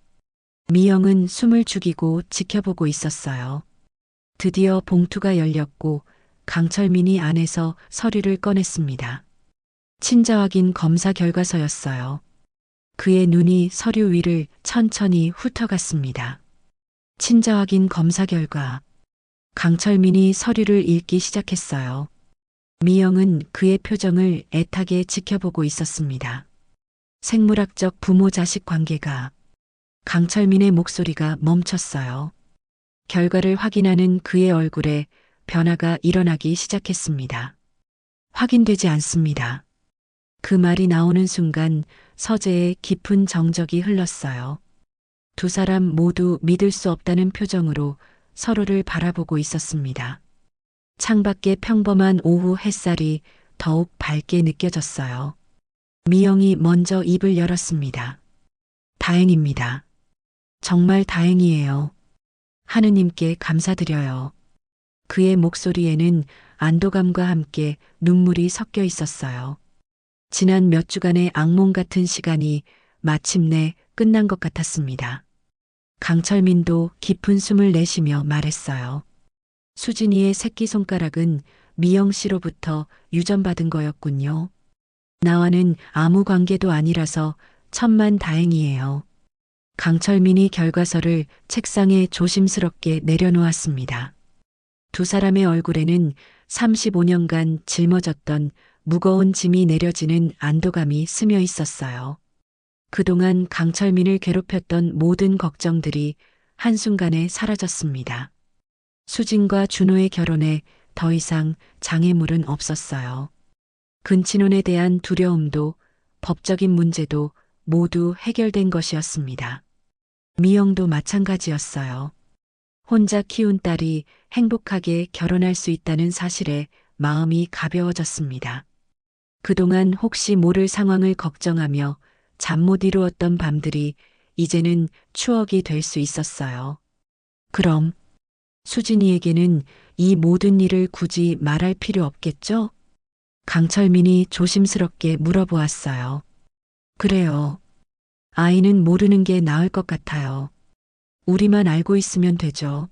미영은 숨을 죽이고 지켜보고 있었어요. 드디어 봉투가 열렸고 강철민이 안에서 서류를 꺼냈습니다. 친자 확인 검사 결과서였어요. 그의 눈이 서류 위를 천천히 훑어갔습니다. 친자 확인 검사 결과. 강철민이 서류를 읽기 시작했어요. 미영은 그의 표정을 애타게 지켜보고 있었습니다. 생물학적 부모 자식 관계가. 강철민의 목소리가 멈췄어요. 결과를 확인하는 그의 얼굴에 변화가 일어나기 시작했습니다. 확인되지 않습니다. 그 말이 나오는 순간 서재에 깊은 정적이 흘렀어요. 두 사람 모두 믿을 수 없다는 표정으로 서로를 바라보고 있었습니다. 창밖의 평범한 오후 햇살이 더욱 밝게 느껴졌어요. 미영이 먼저 입을 열었습니다. 다행입니다. 정말 다행이에요. 하느님께 감사드려요. 그의 목소리에는 안도감과 함께 눈물이 섞여 있었어요. 지난 몇 주간의 악몽 같은 시간이 마침내 끝난 것 같았습니다. 강철민도 깊은 숨을 내쉬며 말했어요. 수진이의 새끼손가락은 미영 씨로부터 유전받은 거였군요. 나와는 아무 관계도 아니라서 천만 다행이에요. 강철민이 결과서를 책상에 조심스럽게 내려놓았습니다. 두 사람의 얼굴에는 35년간 짊어졌던 무거운 짐이 내려지는 안도감이 스며 있었어요. 그동안 강철민을 괴롭혔던 모든 걱정들이 한순간에 사라졌습니다. 수진과 준호의 결혼에 더 이상 장애물은 없었어요. 근친혼에 대한 두려움도 법적인 문제도 모두 해결된 것이었습니다. 미영도 마찬가지였어요. 혼자 키운 딸이 행복하게 결혼할 수 있다는 사실에 마음이 가벼워졌습니다. 그동안 혹시 모를 상황을 걱정하며 잠 못 이루었던 밤들이 이제는 추억이 될 수 있었어요. 그럼 수진이에게는 이 모든 일을 굳이 말할 필요 없겠죠? 강철민이 조심스럽게 물어보았어요. 그래요. 아이는 모르는 게 나을 것 같아요. 우리만 알고 있으면 되죠.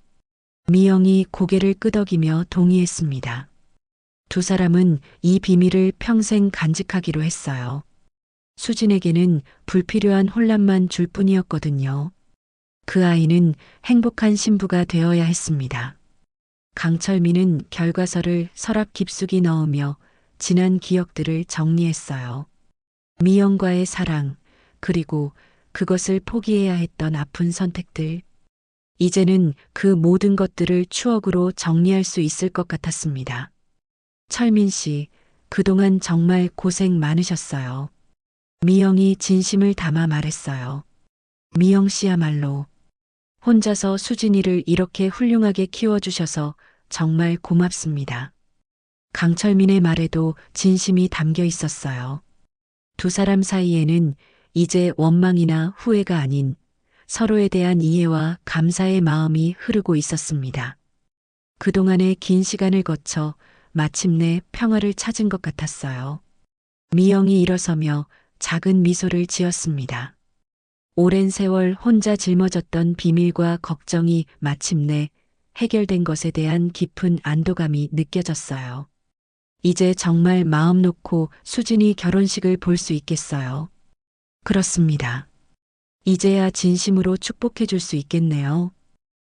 미영이 고개를 끄덕이며 동의했습니다. 두 사람은 이 비밀을 평생 간직하기로 했어요. 수진에게는 불필요한 혼란만 줄 뿐이었거든요. 그 아이는 행복한 신부가 되어야 했습니다. 강철민은 결과서를 서랍 깊숙이 넣으며 지난 기억들을 정리했어요. 미영과의 사랑, 그리고 그것을 포기해야 했던 아픈 선택들. 이제는 그 모든 것들을 추억으로 정리할 수 있을 것 같았습니다. 철민 씨, 그동안 정말 고생 많으셨어요. 미영이 진심을 담아 말했어요. 미영 씨야말로 혼자서 수진이를 이렇게 훌륭하게 키워주셔서 정말 고맙습니다. 강철민의 말에도 진심이 담겨 있었어요. 두 사람 사이에는 이제 원망이나 후회가 아닌 서로에 대한 이해와 감사의 마음이 흐르고 있었습니다. 그동안의 긴 시간을 거쳐 마침내 평화를 찾은 것 같았어요. 미영이 일어서며 작은 미소를 지었습니다. 오랜 세월 혼자 짊어졌던 비밀과 걱정이 마침내 해결된 것에 대한 깊은 안도감이 느껴졌어요. 이제 정말 마음 놓고 수진이 결혼식을 볼 수 있겠어요. 그렇습니다. 이제야 진심으로 축복해 줄 수 있겠네요.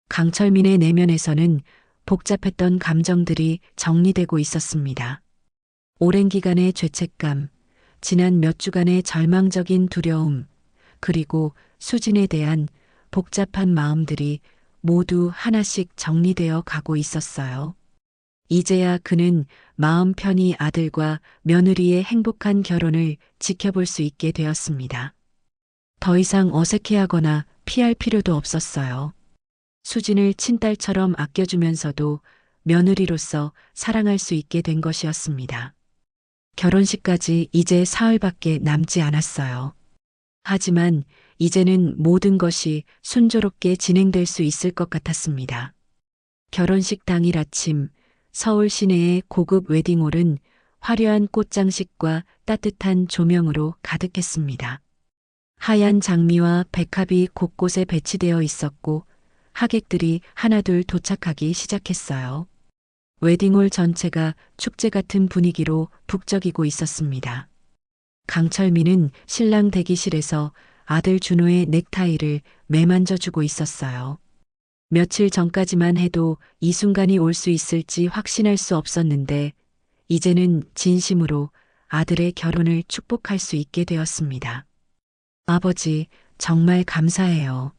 강철민의 내면에서는 복잡했던 감정들이 정리되고 있었습니다. 오랜 기간의 죄책감, 지난 몇 주간의 절망적인 두려움, 그리고 수진에 대한 복잡한 마음들이 모두 하나씩 정리되어 가고 있었어요. 이제야 그는 마음 편히 아들과 며느리의 행복한 결혼을 지켜볼 수 있게 되었습니다. 더 이상 어색해하거나 피할 필요도 없었어요. 수진을 친딸처럼 아껴주면서도 며느리로서 사랑할 수 있게 된 것이었습니다. 결혼식까지 이제 사흘밖에 남지 않았어요. 하지만 이제는 모든 것이 순조롭게 진행될 수 있을 것 같았습니다. 결혼식 당일 아침 서울 시내의 고급 웨딩홀은 화려한 꽃장식과 따뜻한 조명으로 가득했습니다. 하얀 장미와 백합이 곳곳에 배치되어 있었고 하객들이 하나둘 도착하기 시작했어요. 웨딩홀 전체가 축제 같은 분위기로 북적이고 있었습니다. 강철민은 신랑 대기실에서 아들 준호의 넥타이를 매만져주고 있었어요. 며칠 전까지만 해도 이 순간이 올 수 있을지 확신할 수 없었는데 이제는 진심으로 아들의 결혼을 축복할 수 있게 되었습니다. 아버지, 정말 감사해요.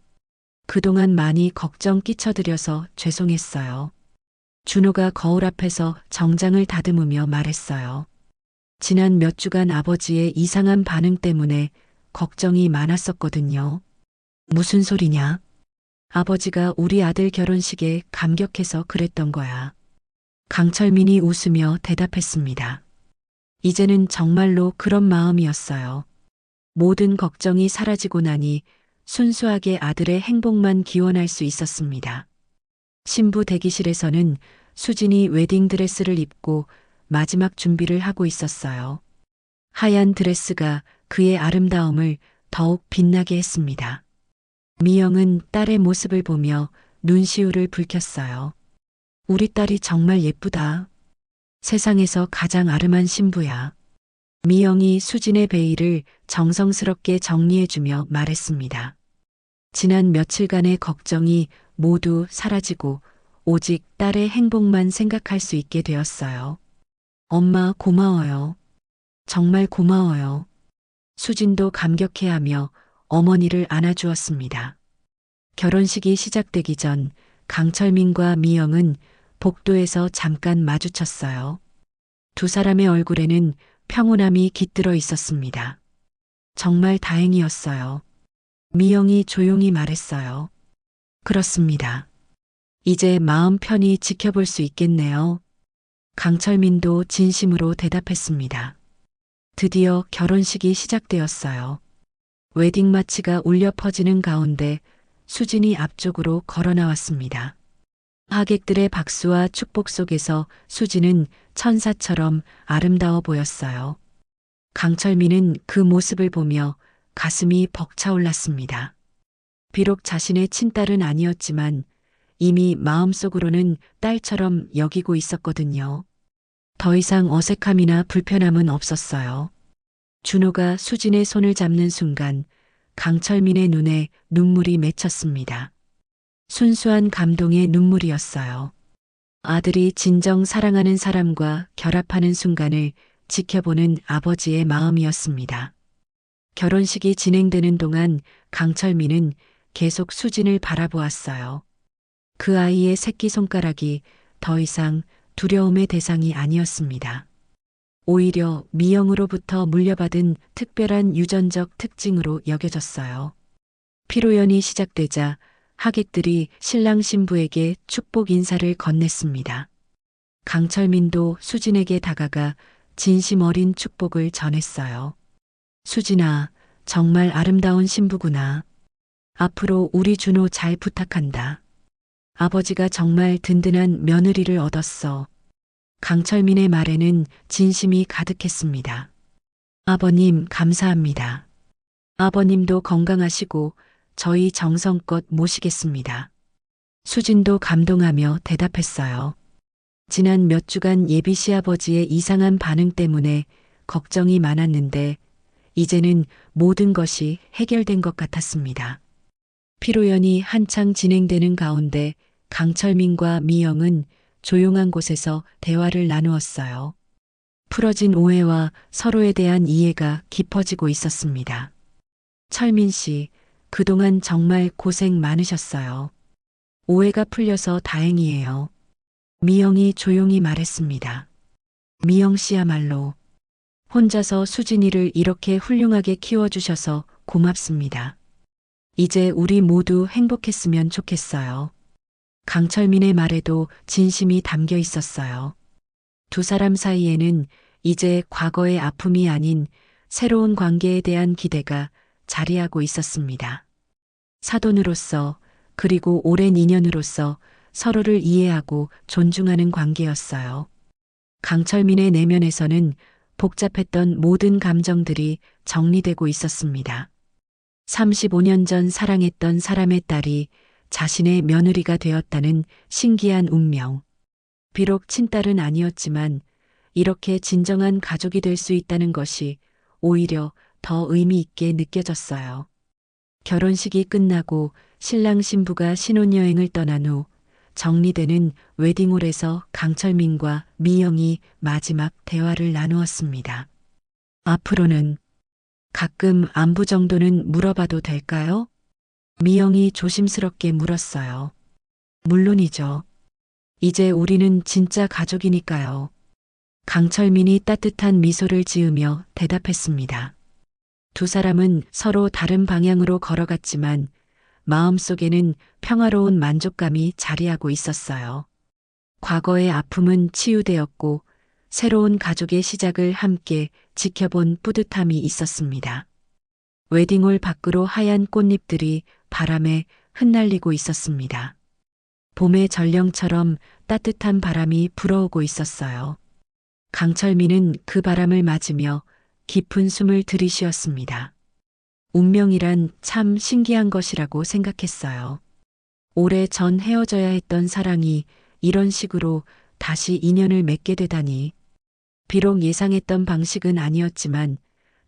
그동안 많이 걱정 끼쳐드려서 죄송했어요. 준호가 거울 앞에서 정장을 다듬으며 말했어요. 지난 몇 주간 아버지의 이상한 반응 때문에 걱정이 많았었거든요. 무슨 소리냐? 아버지가 우리 아들 결혼식에 감격해서 그랬던 거야. 강철민이 웃으며 대답했습니다. 이제는 정말로 그런 마음이었어요. 모든 걱정이 사라지고 나니 순수하게 아들의 행복만 기원할 수 있었습니다. 신부 대기실에서는 수진이 웨딩드레스를 입고 마지막 준비를 하고 있었어요. 하얀 드레스가 그의 아름다움을 더욱 빛나게 했습니다. 미영은 딸의 모습을 보며 눈시울을 붉혔어요. 우리 딸이 정말 예쁘다. 세상에서 가장 아름한 신부야. 미영이 수진의 베일을 정성스럽게 정리해주며 말했습니다. 지난 며칠간의 걱정이 모두 사라지고 오직 딸의 행복만 생각할 수 있게 되었어요. 엄마 고마워요. 정말 고마워요. 수진도 감격해하며 어머니를 안아주었습니다. 결혼식이 시작되기 전 강철민과 미영은 복도에서 잠깐 마주쳤어요. 두 사람의 얼굴에는 평온함이 깃들어 있었습니다. 정말 다행이었어요. 미영이 조용히 말했어요. 그렇습니다. 이제 마음 편히 지켜볼 수 있겠네요. 강철민도 진심으로 대답했습니다. 드디어 결혼식이 시작되었어요. 웨딩 마치가 울려 퍼지는 가운데 수진이 앞쪽으로 걸어 나왔습니다. 하객들의 박수와 축복 속에서 수진은 천사처럼 아름다워 보였어요. 강철민은 그 모습을 보며 가슴이 벅차올랐습니다. 비록 자신의 친딸은 아니었지만 이미 마음속으로는 딸처럼 여기고 있었거든요. 더 이상 어색함이나 불편함은 없었어요. 준호가 수진의 손을 잡는 순간 강철민의 눈에 눈물이 맺혔습니다. 순수한 감동의 눈물이었어요. 아들이 진정 사랑하는 사람과 결합하는 순간을 지켜보는 아버지의 마음이었습니다. 결혼식이 진행되는 동안 강철민은 계속 수진을 바라보았어요. 그 아이의 새끼손가락이 더 이상 두려움의 대상이 아니었습니다. 오히려 미영으로부터 물려받은 특별한 유전적 특징으로 여겨졌어요. 피로연이 시작되자 하객들이 신랑 신부에게 축복 인사를 건넸습니다. 강철민도 수진에게 다가가 진심 어린 축복을 전했어요. 수진아, 정말 아름다운 신부구나. 앞으로 우리 준호 잘 부탁한다. 아버지가 정말 든든한 며느리를 얻었어. 강철민의 말에는 진심이 가득했습니다. 아버님, 감사합니다. 아버님도 건강하시고 저희 정성껏 모시겠습니다. 수진도 감동하며 대답했어요. 지난 몇 주간 예비 시아버지의 이상한 반응 때문에 걱정이 많았는데 이제는 모든 것이 해결된 것 같았습니다. 피로연이 한창 진행되는 가운데 강철민과 미영은 조용한 곳에서 대화를 나누었어요. 풀어진 오해와 서로에 대한 이해가 깊어지고 있었습니다. 철민 씨, 그동안 정말 고생 많으셨어요. 오해가 풀려서 다행이에요. 미영이 조용히 말했습니다. 미영 씨야말로 혼자서 수진이를 이렇게 훌륭하게 키워주셔서 고맙습니다. 이제 우리 모두 행복했으면 좋겠어요. 강철민의 말에도 진심이 담겨 있었어요. 두 사람 사이에는 이제 과거의 아픔이 아닌 새로운 관계에 대한 기대가 자리하고 있었습니다. 사돈으로서 그리고 오랜 인연으로서 서로를 이해하고 존중하는 관계였어요. 강철민의 내면에서는 복잡했던 모든 감정들이 정리되고 있었습니다. 35년 전 사랑했던 사람의 딸이 자신의 며느리가 되었다는 신기한 운명. 비록 친딸은 아니었지만 이렇게 진정한 가족이 될 수 있다는 것이 오히려 더 의미 있게 느껴졌어요. 결혼식이 끝나고 신랑 신부가 신혼여행을 떠난 후 정리되는 웨딩홀에서 강철민과 미영이 마지막 대화를 나누었습니다. 앞으로는 가끔 안부 정도는 물어봐도 될까요? 미영이 조심스럽게 물었어요. 물론이죠. 이제 우리는 진짜 가족이니까요. 강철민이 따뜻한 미소를 지으며 대답했습니다. 두 사람은 서로 다른 방향으로 걸어갔지만 마음속에는 평화로운 만족감이 자리하고 있었어요. 과거의 아픔은 치유되었고 새로운 가족의 시작을 함께 지켜본 뿌듯함이 있었습니다. 웨딩홀 밖으로 하얀 꽃잎들이 바람에 흩날리고 있었습니다. 봄의 전령처럼 따뜻한 바람이 불어오고 있었어요. 강철민은 그 바람을 맞으며 깊은 숨을 들이쉬었습니다. 운명이란 참 신기한 것이라고 생각했어요. 오래전 헤어져야 했던 사랑이 이런 식으로 다시 인연을 맺게 되다니. 비록 예상했던 방식은 아니었지만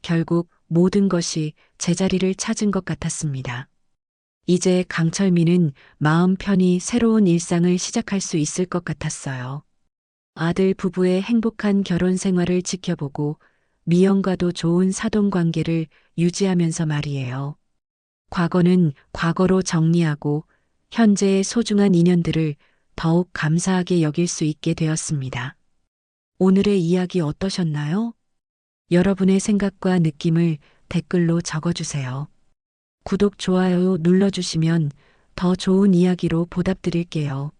결국 모든 것이 제자리를 찾은 것 같았습니다. 이제 강철민은 마음 편히 새로운 일상을 시작할 수 있을 것 같았어요. 아들 부부의 행복한 결혼 생활을 지켜보고 미영과도 좋은 사돈 관계를 유지하면서 말이에요. 과거는 과거로 정리하고 현재의 소중한 인연들을 더욱 감사하게 여길 수 있게 되었습니다. 오늘의 이야기 어떠셨나요? 여러분의 생각과 느낌을 댓글로 적어주세요. 구독, 좋아요 눌러주시면 더 좋은 이야기로 보답드릴게요.